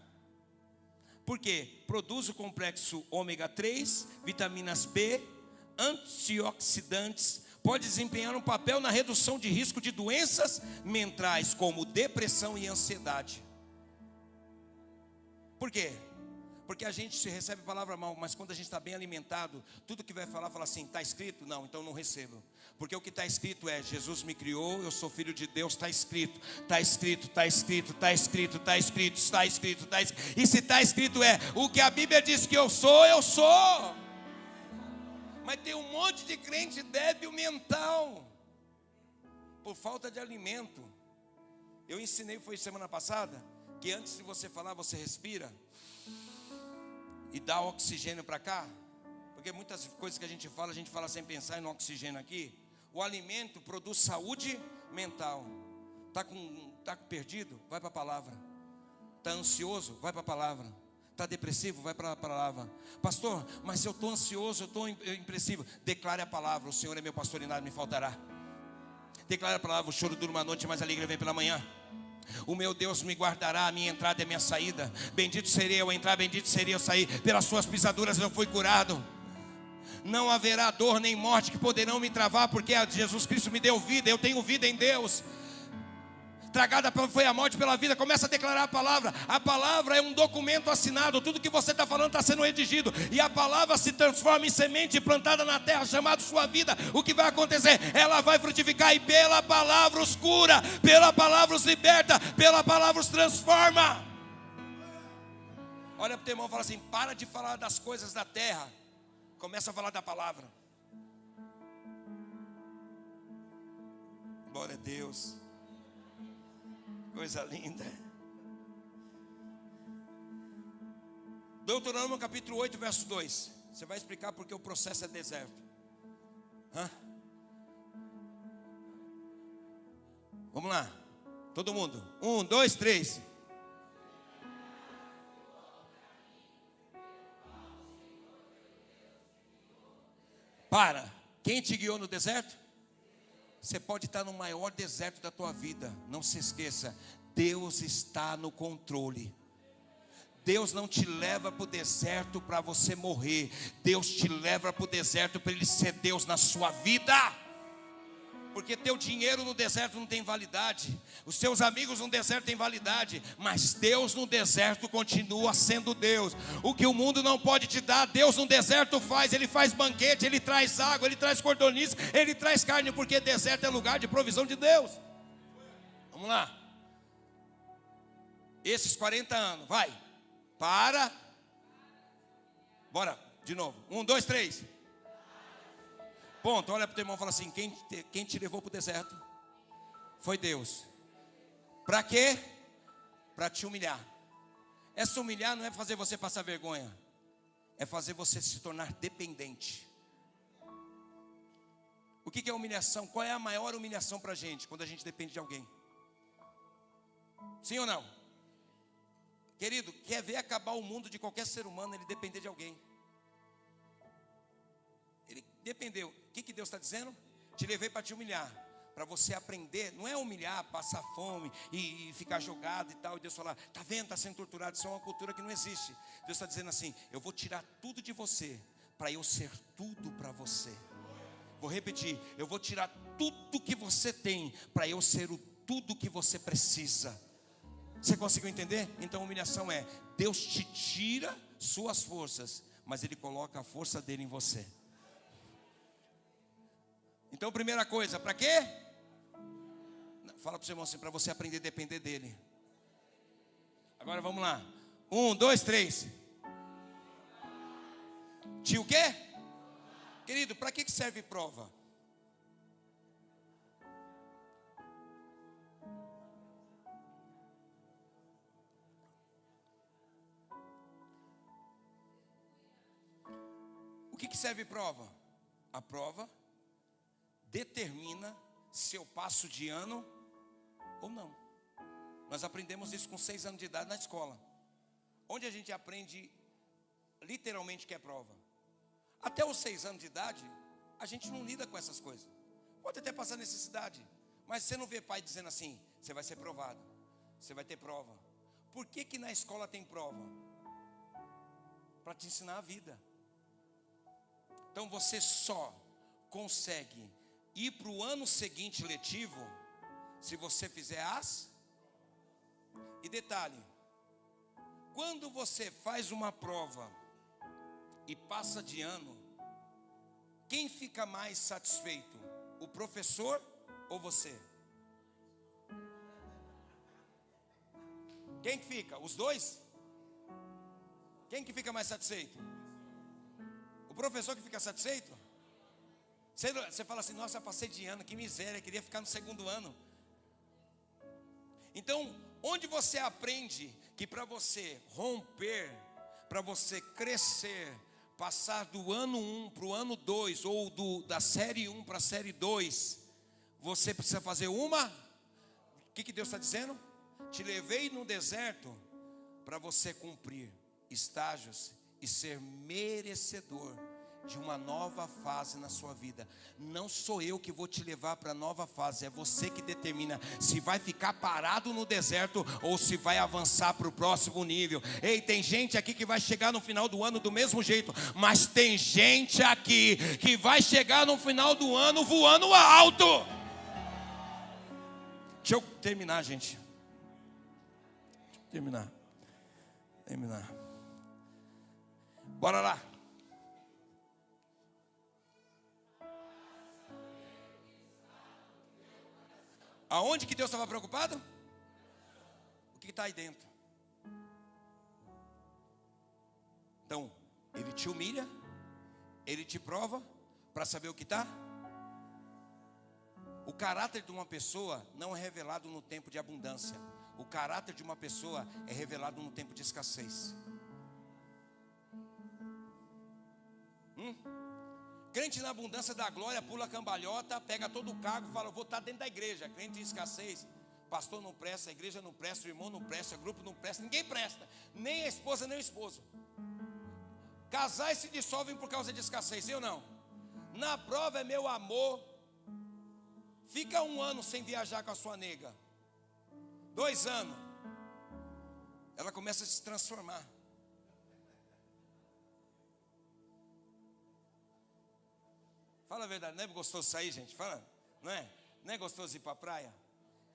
Por quê? Produz o complexo ômega 3, vitaminas B, antioxidantes, pode desempenhar um papel na redução de risco de doenças mentais, como depressão e ansiedade. Por quê? Porque a gente recebe palavra mal, mas quando a gente está bem alimentado, tudo que vai falar, fala assim, está escrito? Não, então não recebo. Porque o que está escrito é, Jesus me criou, eu sou filho de Deus, está escrito. Está escrito, está escrito, está escrito, está escrito, está escrito, está escrito. E se está escrito é, o que a Bíblia diz que eu sou, eu sou. Mas tem um monte de crente débil mental. por falta de alimento. Eu ensinei, foi semana passada, que antes de você falar, você respira e dá oxigênio para cá. Porque muitas coisas que a gente fala sem pensar no oxigênio aqui. O alimento produz saúde mental. Tá perdido? Vai para a palavra. Está ansioso? Vai para a palavra. Está depressivo? Vai para a palavra. Pastor, mas se eu estou ansioso, eu estou impressivo. Declare a palavra: o Senhor é meu pastor e nada me faltará. Declare a palavra: o choro dura uma noite, mas a alegria vem pela manhã. O meu Deus me guardará, a minha entrada e a minha saída. Bendito seria eu entrar, bendito seria eu sair. Pelas suas pisaduras eu fui curado. Não haverá dor nem morte que poderão me travar, porque Jesus Cristo me deu vida, eu tenho vida em Deus. Tragada foi a morte pela vida. Começa a declarar a palavra. A palavra é um documento assinado. Tudo que você está falando está sendo redigido. E a palavra se transforma em semente plantada na terra, chamada sua vida. O que vai acontecer? Ela vai frutificar. E pela palavra os cura, pela palavra os liberta, pela palavra os transforma. Olha para o teu irmão e fala assim: para de falar das coisas da terra, começa a falar da palavra. Glória a Deus. Coisa linda. Deuteronômio capítulo 8, verso 2. Você vai explicar porque o processo é deserto. Vamos lá. Todo mundo. 1, 2, 3. Para. Quem te guiou no deserto? Você pode estar no maior deserto da tua vida. Não se esqueça, Deus está no controle. Deus não te leva para o deserto para você morrer. Deus te leva para o deserto para Ele ser Deus na sua vida. Porque teu dinheiro no deserto não tem validade. Os seus amigos no deserto têm validade. Mas Deus no deserto continua sendo Deus. O que o mundo não pode te dar, Deus no deserto faz. Ele faz banquete, Ele traz água, Ele traz cordonice, Ele traz carne. Porque deserto é lugar de provisão de Deus. Vamos lá. Esses 40 anos, vai. Para. Bora, de novo. 1, 2, 3. Ponto. Olha para o teu irmão e fala assim: quem te levou para o deserto foi Deus. Para quê? Para te humilhar. Essa humilhar não é fazer você passar vergonha, é fazer você se tornar dependente. O que é humilhação? Qual é a maior humilhação para a gente? Quando a gente depende de alguém. Sim ou não? Querido, quer ver acabar o mundo de qualquer ser humano? Ele depender de alguém. Ele dependeu. O que Deus está dizendo? Te levei para te humilhar, para você aprender. Não é humilhar, passar fome e ficar jogado e tal. E Deus falar: está vendo, está sendo torturado. Isso é uma cultura que não existe. Deus está dizendo assim: eu vou tirar tudo de você, para eu ser tudo para você. Vou repetir: eu vou tirar tudo que você tem, para eu ser o tudo que você precisa. Você conseguiu entender? Então a humilhação é: Deus te tira suas forças, mas Ele coloca a força dele em você. Então, primeira coisa, para quê? Fala para o seu irmão assim: para você aprender a depender dele. Agora vamos lá. 1, 2, 3. Tio o quê? Querido, para que serve prova? O que serve prova? A prova determina se eu passo de ano ou não. Nós aprendemos isso com 6 anos de idade na escola, onde a gente aprende literalmente que é prova. Até os 6 anos de idade, a gente não lida com essas coisas. Pode até passar necessidade, mas você não vê pai dizendo assim: você vai ser provado, você vai ter prova. Por que na escola tem prova? Para te ensinar a vida. Então você só consegue ir para o ano seguinte letivo se você fizer as. E detalhe: quando você faz uma prova e passa de ano, quem fica mais satisfeito? O professor ou você? Quem que fica? Os dois? Quem que fica mais satisfeito? O professor que fica satisfeito? Você fala assim, nossa, eu passei de ano, que miséria, queria ficar no segundo ano. Então, onde você aprende que para você romper, para você crescer, passar do ano 1 para o ano 2, ou da série 1 para a série 2, você precisa fazer uma. O que Deus está dizendo? Te levei no deserto para você cumprir estágios e ser merecedor de uma nova fase na sua vida. Não sou eu que vou te levar para a nova fase, é você que determina se vai ficar parado no deserto ou se vai avançar para o próximo nível. Ei, tem gente aqui que vai chegar no final do ano do mesmo jeito, mas tem gente aqui que vai chegar no final do ano voando alto. Deixa eu terminar, gente. Terminar. Bora lá. Aonde que Deus estava preocupado? O que está aí dentro? Então, Ele te humilha, Ele te prova para saber o que está. O caráter de uma pessoa não é revelado no tempo de abundância. O caráter de uma pessoa é revelado no tempo de escassez. Crente na abundância da glória, pula a cambalhota, pega todo o cargo, fala, eu vou estar dentro da igreja. Crente em escassez, pastor não presta, a igreja não presta, o irmão não presta, o grupo não presta, ninguém presta, nem a esposa, nem o esposo. Casais se dissolvem por causa de escassez, eu não. Na prova é meu amor. Fica 1 ano sem viajar com a sua nega, 2 anos, ela começa a se transformar. Fala a verdade, não é gostoso sair, gente? Fala, não é? Não é gostoso ir para a praia?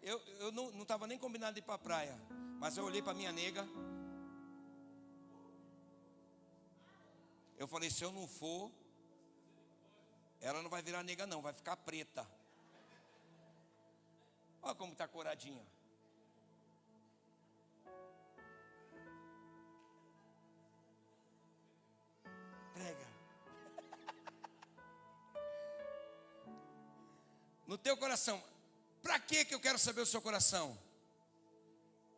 Eu não estava nem combinado de ir para a praia, mas eu olhei para minha nega. Eu falei, se eu não for, ela não vai virar nega não, vai ficar preta. Olha como está coradinha. Prega. No teu coração. Para que eu quero saber o seu coração?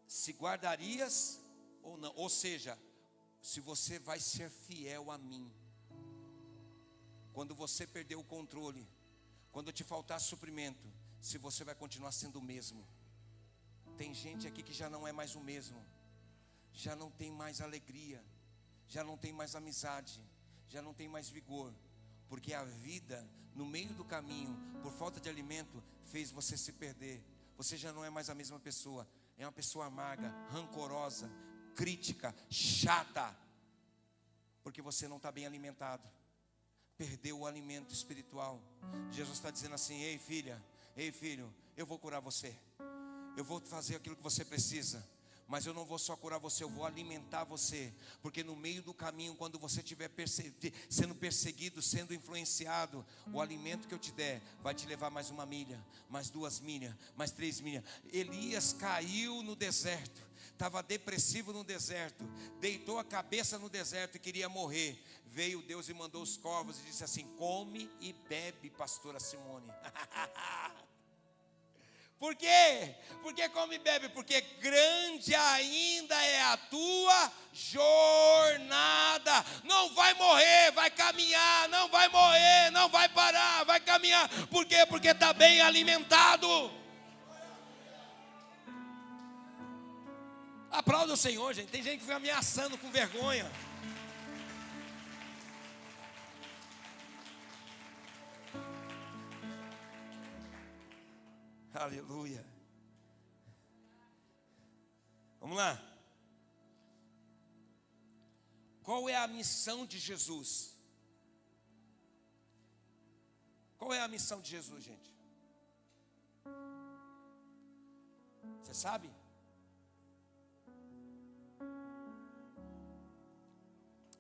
Se guardarias ou não. Ou seja, se você vai ser fiel a mim. Quando você perder o controle, quando te faltar suprimento, se você vai continuar sendo o mesmo. Tem gente aqui que já não é mais o mesmo. Já não tem mais alegria. Já não tem mais amizade. Já não tem mais vigor. Porque a vida, no meio do caminho, por falta de alimento, fez você se perder. Você já não é mais a mesma pessoa. É uma pessoa amarga, rancorosa, crítica, chata. Porque você não está bem alimentado. Perdeu o alimento espiritual. Jesus está dizendo assim, ei filha, ei filho, eu vou curar você. Eu vou fazer aquilo que você precisa. Mas eu não vou só curar você, eu vou alimentar você. Porque no meio do caminho, quando você estiver sendo perseguido, sendo influenciado, o alimento que eu te der vai te levar mais 1 milha, mais 2 milhas, mais 3 milhas. Elias caiu no deserto, estava depressivo no deserto, deitou a cabeça no deserto e queria morrer. Veio Deus e mandou os corvos e disse assim, come e bebe, pastora Simone. Por quê? Porque come e bebe, porque grande ainda é a tua jornada. Não vai morrer, vai caminhar. Não vai morrer, não vai parar, vai caminhar. Por quê? Porque está bem alimentado. Aplauda o Senhor, gente. Tem gente que fica ameaçando com vergonha. Aleluia. Vamos lá. Qual é a missão de Jesus? Qual é a missão de Jesus, gente? Você sabe?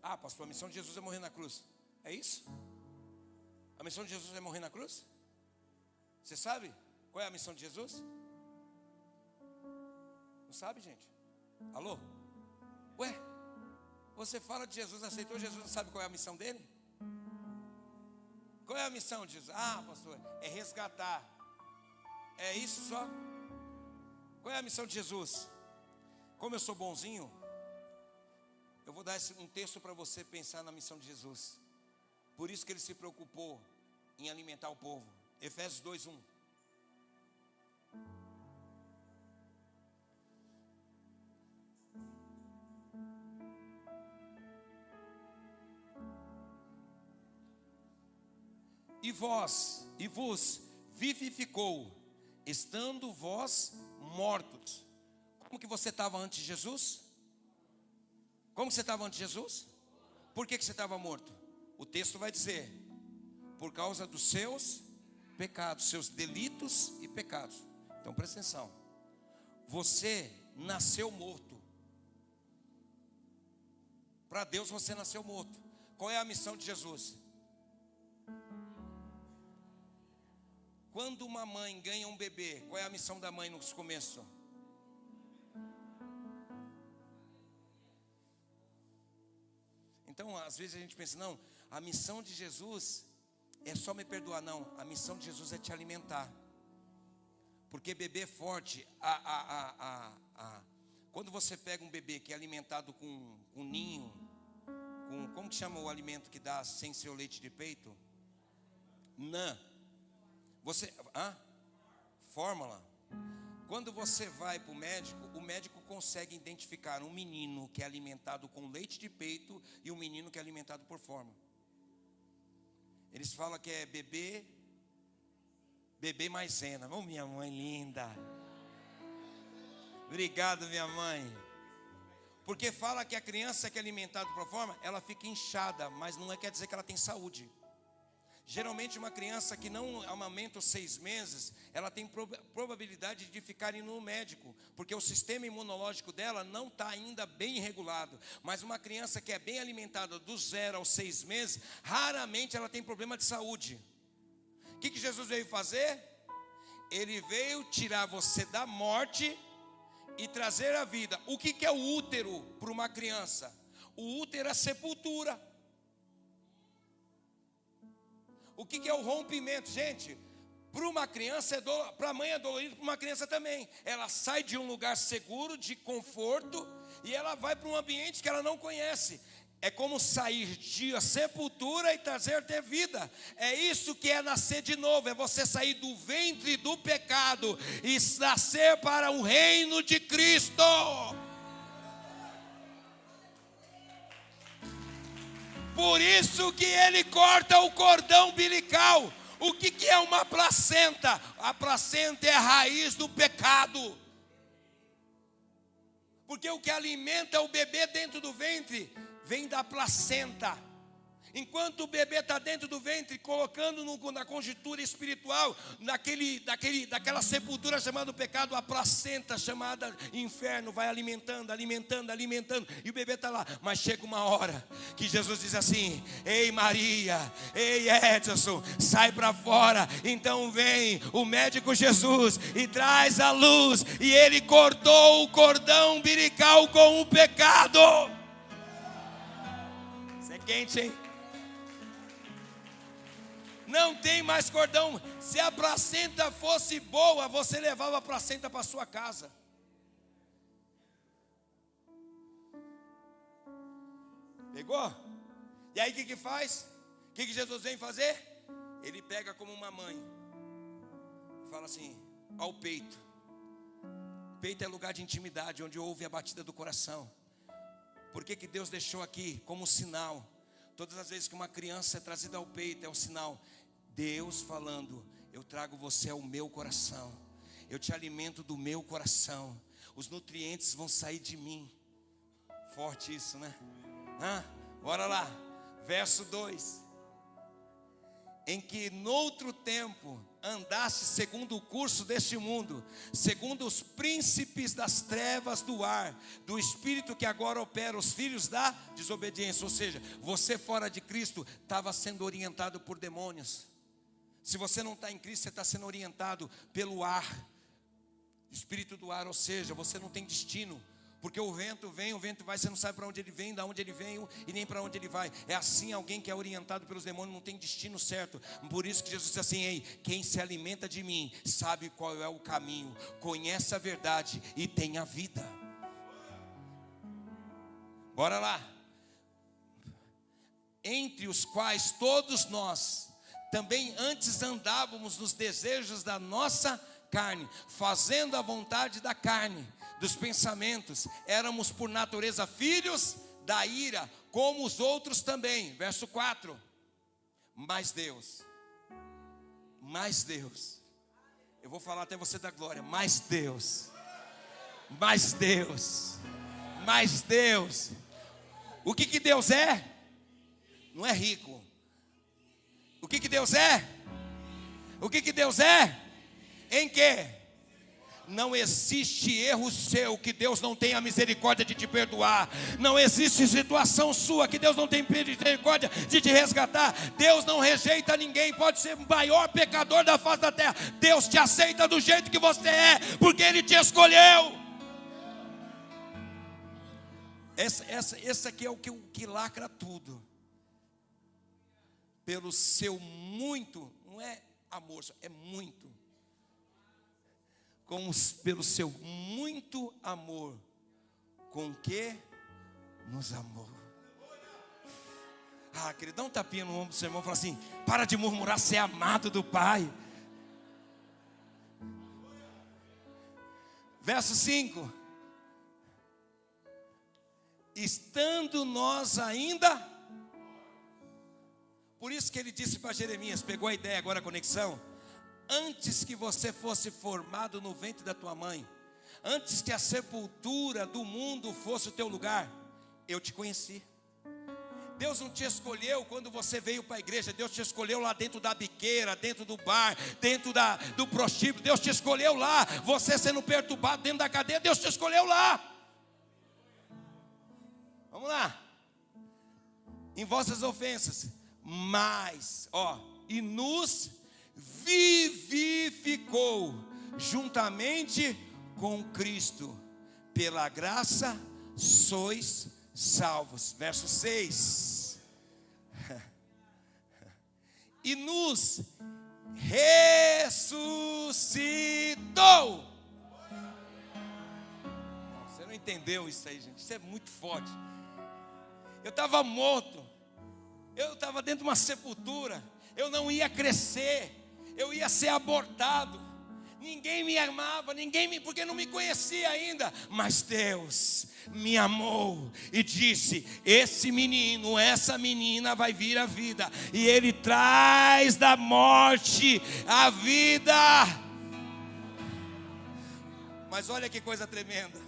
Ah, pastor, a missão de Jesus é morrer na cruz. É isso? A missão de Jesus é morrer na cruz? Você sabe? Qual é a missão de Jesus? Não sabe, gente? Alô? Ué? Você fala de Jesus, aceitou Jesus, não sabe qual é a missão dele? Qual é a missão de Jesus? Ah, pastor, é resgatar. É isso só? Qual é a missão de Jesus? Como eu sou bonzinho, eu vou dar um texto para você pensar na missão de Jesus. Por isso que ele se preocupou em alimentar o povo. Efésios 2:1. E vos vivificou, estando vós mortos. Como que você estava antes de Jesus? Como você estava antes de Jesus? Por que você estava morto? O texto vai dizer: por causa dos seus pecados, seus delitos e pecados. Então presta atenção. Você nasceu morto. Para Deus você nasceu morto. Qual é a missão de Jesus? Quando uma mãe ganha um bebê, qual é a missão da mãe no começo? Então, às vezes a gente pensa, não, a missão de Jesus é só me perdoar. Não, a missão de Jesus é te alimentar. Porque bebê forte, quando você pega um bebê que é alimentado com ninho, como que chama o alimento que dá sem ser o leite de peito? Fórmula. Quando você vai para o médico consegue identificar um menino que é alimentado com leite de peito e um menino que é alimentado por fórmula. Eles falam que é bebê maisena. Oh, minha mãe linda. Obrigado, minha mãe. Porque fala que a criança que é alimentada por fórmula, ela fica inchada, mas não quer dizer que ela tem saúde. Geralmente uma criança que não amamenta os 6 meses, ela tem probabilidade de ficar indo no médico, porque o sistema imunológico dela não está ainda bem regulado. Mas uma criança que é bem alimentada do 0 aos 6 meses, raramente ela tem problema de saúde. O que Jesus veio fazer? Ele veio tirar você da morte e trazer a vida. O que é o útero para uma criança? O útero é a sepultura. O que é o rompimento? Gente, para uma criança, para a mãe é dolorido, para uma criança também. Ela sai de um lugar seguro, de conforto, e ela vai para um ambiente que ela não conhece. É como sair de sepultura e trazer ter vida. É isso que é nascer de novo. É você sair do ventre do pecado e nascer para o reino de Cristo. Por isso que ele corta o cordão umbilical. O que é uma placenta? A placenta é a raiz do pecado. Porque o que alimenta o bebê dentro do ventre vem da placenta. Enquanto o bebê está dentro do ventre, colocando na conjuntura espiritual, daquela sepultura chamada pecado, a placenta chamada inferno vai alimentando. E o bebê está lá. Mas chega uma hora que Jesus diz assim: ei Maria, ei Edson, sai para fora. Então vem o médico Jesus e traz a luz. E ele cortou o cordão umbilical com o pecado. Isso é quente, hein? Não tem mais cordão. Se a placenta fosse boa, você levava a placenta para sua casa. Pegou? E aí o que faz? O que Jesus vem fazer? Ele pega como uma mãe e fala assim: ao peito. Peito é lugar de intimidade, onde ouve a batida do coração. Por que Deus deixou aqui como sinal? Todas as vezes que uma criança é trazida ao peito, é o sinal. Deus falando: eu trago você ao meu coração. Eu te alimento do meu coração. Os nutrientes vão sair de mim. Forte isso, né? Bora lá. Verso 2. Em que noutro tempo andaste segundo o curso deste mundo, segundo os príncipes das trevas do ar, do espírito que agora opera os filhos da desobediência. Ou seja, você fora de Cristo estava sendo orientado por demônios. Se você não está em Cristo, você está sendo orientado pelo ar, espírito do ar. Ou seja, você não tem destino. Porque o vento vem, o vento vai, você não sabe para onde ele vem, de onde ele veio e nem para onde ele vai. É assim, alguém que é orientado pelos demônios não tem destino certo. Por isso que Jesus disse assim: ei, quem se alimenta de mim sabe qual é o caminho, conhece a verdade e tem a vida. Bora lá. Entre os quais todos nós também antes andávamos nos desejos da nossa carne, fazendo a vontade da carne, dos pensamentos. Éramos por natureza filhos da ira, como os outros também. Verso 4. Mas Deus, eu vou falar até você da glória. Mas Deus. O que Deus é? Não é rico. O que Deus é? O que Deus é? Em quê? Não existe erro seu que Deus não tenha misericórdia de te perdoar. Não existe situação sua que Deus não tenha misericórdia de te resgatar. Deus não rejeita ninguém. Pode ser o maior pecador da face da terra, Deus te aceita do jeito que você é, porque Ele te escolheu. Esse aqui é o que lacra tudo. Pelo seu muito, não é amor, é muito. Pelo seu muito amor, com que nos amou. Querido, dá um tapinha no ombro do seu irmão e fala assim: para de murmurar, ser amado do Pai. Verso 5. Estando nós ainda, por isso que ele disse para Jeremias, pegou a ideia agora, a conexão. Antes que você fosse formado no ventre da tua mãe, antes que a sepultura do mundo fosse o teu lugar, eu te conheci. Deus não te escolheu quando você veio para a igreja. Deus te escolheu lá dentro da biqueira, dentro do bar, dentro do prostíbulo. Deus te escolheu lá. Você sendo perturbado dentro da cadeia, Deus te escolheu lá. Vamos lá. Em vossas ofensas, mas, e nos vivificou juntamente com Cristo. Pela graça sois salvos. Verso 6. E nos ressuscitou. Você não entendeu isso aí, gente. Isso é muito forte. Eu estava morto. Eu estava dentro de uma sepultura. Eu não ia crescer. Eu ia ser abortado. Ninguém me amava, porque não me conhecia ainda. Mas Deus me amou e disse: esse menino, essa menina vai vir à vida. E Ele traz da morte a vida. Mas olha que coisa tremenda.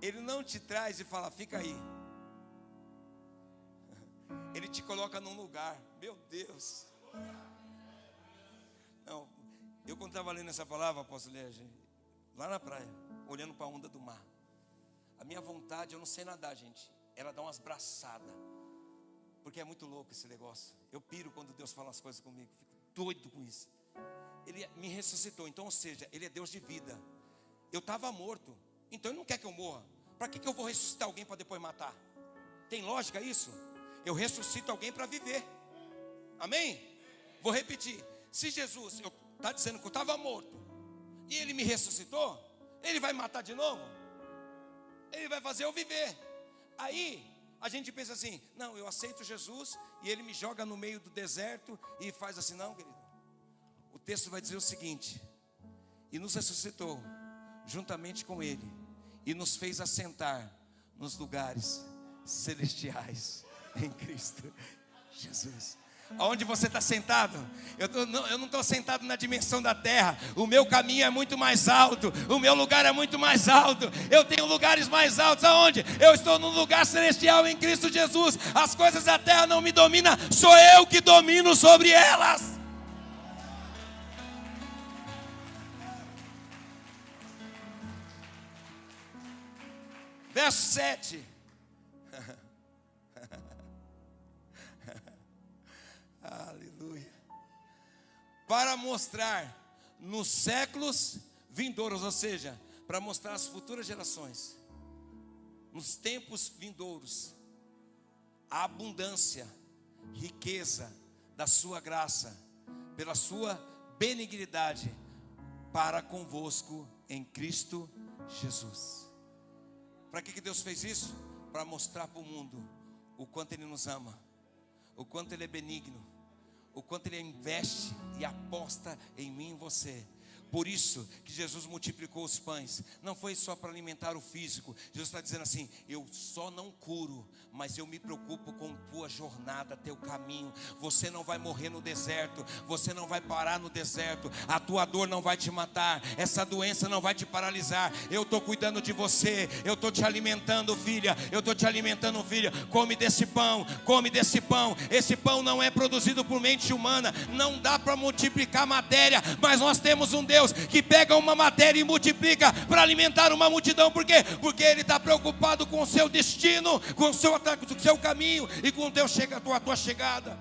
Ele não te traz e fala: fica aí. Ele te coloca num lugar. Meu Deus. Não, eu quando estava lendo essa palavra, apóstolo Léger, lá na praia, olhando para a onda do mar, a minha vontade, eu não sei nadar, gente, era dar umas braçadas, porque é muito louco esse negócio. Eu piro quando Deus fala as coisas comigo, fico doido com isso. Ele me ressuscitou, então, ou seja, Ele é Deus de vida. Eu estava morto, então Ele não quer que eu morra. Para que eu vou ressuscitar alguém para depois matar? Tem lógica isso? Eu ressuscito alguém para viver. Amém? Vou repetir. Se Jesus está dizendo que eu estava morto e Ele me ressuscitou, Ele vai matar de novo? Ele vai fazer eu viver. Aí a gente pensa assim: não, eu aceito Jesus e Ele me joga no meio do deserto e faz assim. Não, querido. O texto vai dizer o seguinte: e nos ressuscitou juntamente com Ele e nos fez assentar nos lugares celestiais em Cristo Jesus. Aonde você está sentado? Eu não estou sentado na dimensão da terra. O meu caminho é muito mais alto. O meu lugar é muito mais alto. Eu tenho lugares mais altos. Aonde? Eu estou num lugar celestial em Cristo Jesus. As coisas da terra não me dominam. Sou eu que domino sobre elas. Verso 7. Aleluia. Para mostrar nos séculos vindouros, ou seja, para mostrar às futuras gerações, nos tempos vindouros, a abundância, riqueza da sua graça, pela sua benignidade para convosco em Cristo Jesus. Para que Deus fez isso? Para mostrar para o mundo o quanto Ele nos ama, o quanto Ele é benigno, o quanto Ele investe e aposta em mim e em você. Por isso que Jesus multiplicou os pães. Não foi só para alimentar o físico. Jesus está dizendo assim: eu só não curo, mas eu me preocupo com tua jornada, teu caminho. Você não vai morrer no deserto. Você não vai parar no deserto. A tua dor não vai te matar. Essa doença não vai te paralisar. Eu estou cuidando de você. Eu estou te alimentando, filha. Eu estou te alimentando, filha. Come desse pão. Come desse pão. Esse pão não é produzido por mente humana. Não dá para multiplicar matéria. Mas nós temos um Deus que pega uma matéria e multiplica para alimentar uma multidão. Por quê? Porque Ele está preocupado com o seu destino, com o seu caminho e com a tua chegada.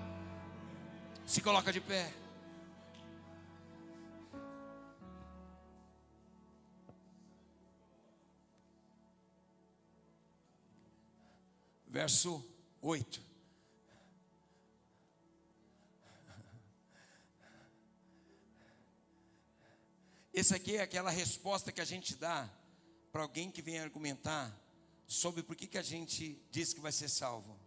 Se coloca de pé. Verso 8. Essa aqui é aquela resposta que a gente dá para alguém que vem argumentar sobre por que a gente diz que vai ser salvo.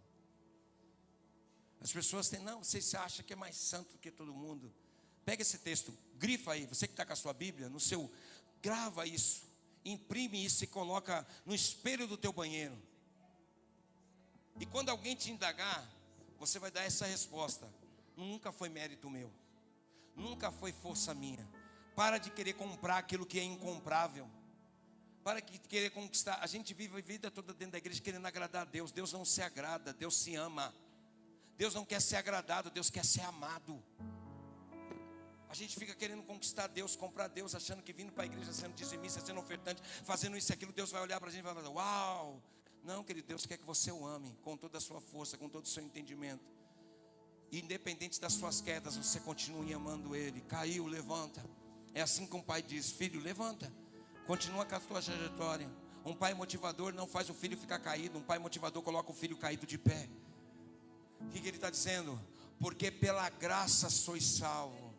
As pessoas têm, não, você se acha que é mais santo do que todo mundo. Pega esse texto, grifa aí, você que está com a sua Bíblia, grava isso, imprime isso e coloca no espelho do teu banheiro. E quando alguém te indagar, você vai dar essa resposta: nunca foi mérito meu, nunca foi força minha. Para de querer comprar aquilo que é incomprável. Para de querer conquistar. A gente vive a vida toda dentro da igreja querendo agradar a Deus. Deus não se agrada, Deus se ama. Deus não quer ser agradado, Deus quer ser amado. A gente fica querendo conquistar Deus, comprar Deus, achando que vindo para a igreja, sendo dizimista, sendo ofertante, fazendo isso e aquilo, Deus vai olhar para a gente e vai falar: uau! Não, querido, Deus quer que você o ame com toda a sua força, com todo o seu entendimento. Independente das suas quedas, você continue amando Ele. Caiu, levanta. É assim que um pai diz: filho, levanta, continua com a tua trajetória. Um pai motivador não faz o filho ficar caído. Um pai motivador coloca o filho caído de pé. O que ele está dizendo? Porque pela graça sois salvo.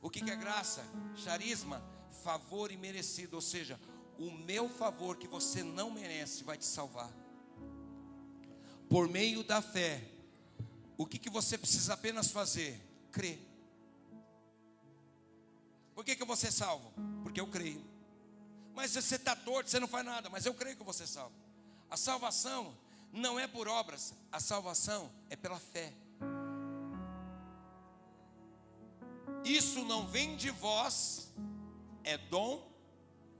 O que é graça? Charisma, favor imerecido. Ou seja, o meu favor que você não merece vai te salvar. Por meio da fé. O que você precisa apenas fazer? Crer. Por que eu vou ser salvo? Porque eu creio. Mas você está torto, você não faz nada. Mas eu creio que eu vou ser salvo. A salvação não é por obras. A salvação é pela fé. Isso não vem de vós, é dom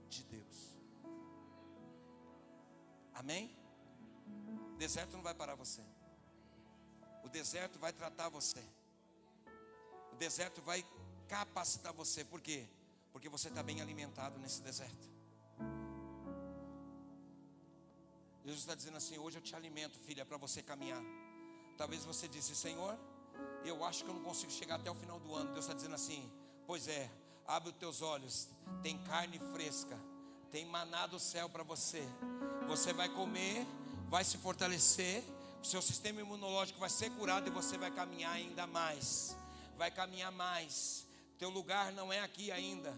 de Deus. Amém? O deserto não vai parar você. O deserto vai tratar você. O deserto vai capacitar você. Por quê? Porque você está bem alimentado nesse deserto. Jesus está dizendo assim: hoje eu te alimento, filha, para você caminhar. Talvez você disse: Senhor, eu acho que eu não consigo chegar até o final do ano. Deus está dizendo assim: pois é, abre os teus olhos, tem carne fresca, tem maná do céu para você. Você vai comer, vai se fortalecer, o seu sistema imunológico vai ser curado e você vai caminhar ainda mais. Vai caminhar mais. Teu lugar não é aqui ainda.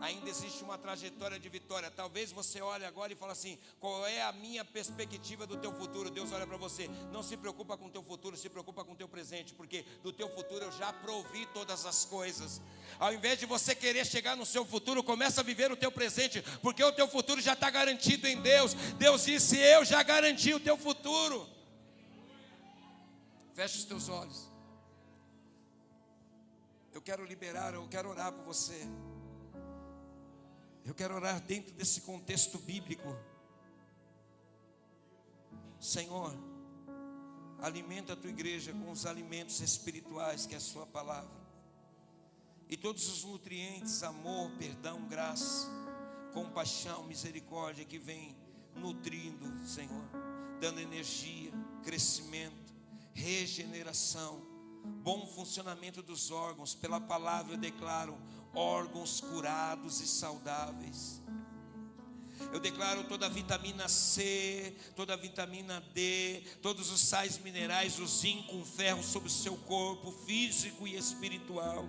Ainda existe uma trajetória de vitória. Talvez você olhe agora e fale assim: qual é a minha perspectiva do teu futuro? Deus olha para você: não se preocupa com o teu futuro, se preocupa com o teu presente, porque do teu futuro eu já provi todas as coisas. Ao invés de você querer chegar no seu futuro, começa a viver o teu presente, porque o teu futuro já está garantido em Deus. Deus disse: eu já garanti o teu futuro. Feche os teus olhos. Eu quero orar por você. Eu quero orar dentro desse contexto bíblico. Senhor, alimenta a tua igreja com os alimentos espirituais que é a sua palavra. E todos os nutrientes, amor, perdão, graça, compaixão, misericórdia que vem nutrindo, Senhor, dando energia, crescimento, regeneração, bom funcionamento dos órgãos. Pela palavra eu declaro órgãos curados e saudáveis. Eu declaro toda a vitamina C, toda a vitamina D, todos os sais minerais, o zinco, o ferro sobre o seu corpo físico e espiritual.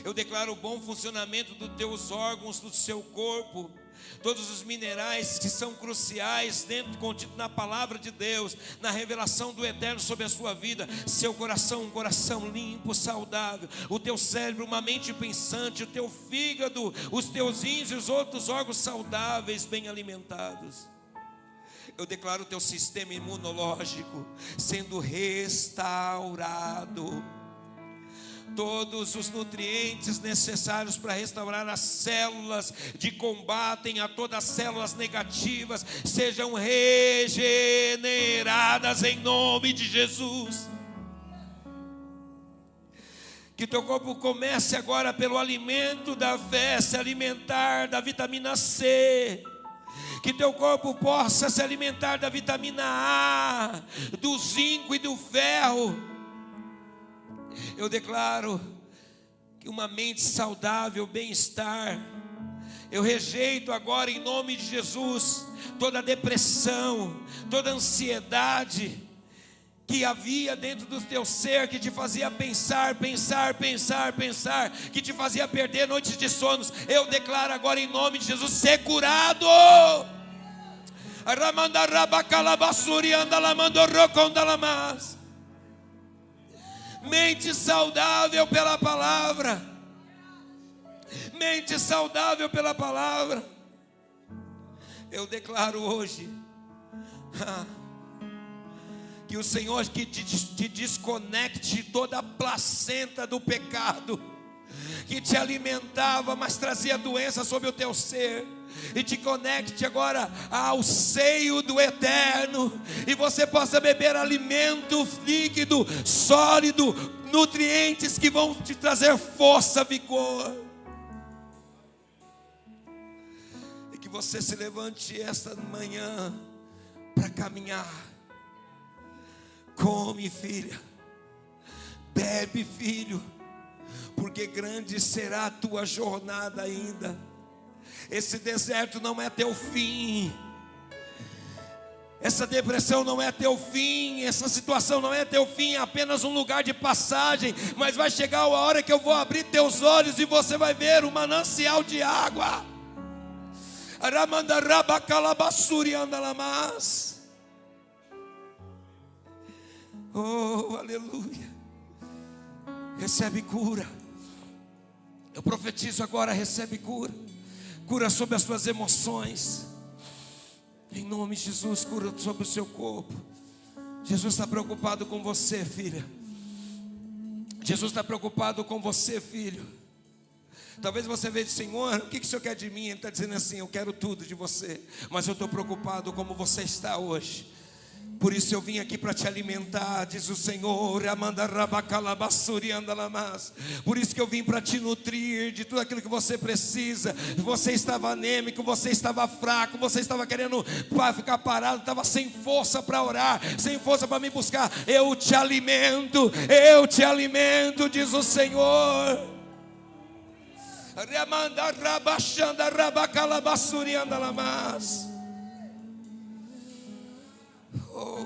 Eu declaro o bom funcionamento dos teus órgãos, do seu corpo. Todos os minerais que são cruciais dentro, contido na palavra de Deus, na revelação do eterno sobre a sua vida. Seu coração, um coração limpo, saudável. O teu cérebro, uma mente pensante. O teu fígado, os teus rins e os outros órgãos saudáveis, bem alimentados. Eu declaro o teu sistema imunológico sendo restaurado. Todos os nutrientes necessários para restaurar as células de combate a todas as células negativas sejam regeneradas em nome de Jesus. Que teu corpo comece agora pelo alimento da fé, se alimentar da vitamina C. Que teu corpo possa se alimentar da vitamina A, do zinco e do ferro. Eu declaro que uma mente saudável, bem-estar. Eu rejeito agora em nome de Jesus toda depressão, toda ansiedade que havia dentro do teu ser, que te fazia pensar, que te fazia perder noites de sonos. Eu declaro agora em nome de Jesus, ser curado. Mente saudável pela palavra. Mente saudável pela palavra. Eu declaro hoje que o Senhor que te desconecte toda a placenta do pecado, que te alimentava, mas trazia doença sobre o teu ser, e te conecte agora ao seio do eterno, e você possa beber alimento líquido, sólido, nutrientes que vão te trazer força, vigor. E que você se levante esta manhã para caminhar. Come, filha, bebe, filho, porque grande será a tua jornada ainda. Esse deserto não é teu fim. Essa depressão não é teu fim. Essa situação não é teu fim. É apenas um lugar de passagem. Mas vai chegar a hora que eu vou abrir teus olhos e você vai ver um manancial de água. Oh, aleluia. Recebe cura. Eu profetizo agora, recebe cura. Cura sobre as suas emoções. Em nome de Jesus, cura sobre o seu corpo. Jesus está preocupado com você, filha. Jesus está preocupado com você, filho. Talvez você veja, Senhor, o que o Senhor quer de mim? Ele está dizendo assim, eu quero tudo de você, mas eu estou preocupado como você está hoje. Por isso eu vim aqui para te alimentar, diz o Senhor. Por isso que eu vim para te nutrir de tudo aquilo que você precisa. Você estava anêmico, você estava fraco, você estava querendo ficar parado, estava sem força para orar, sem força para me buscar. Eu te alimento, diz o Senhor. Oh.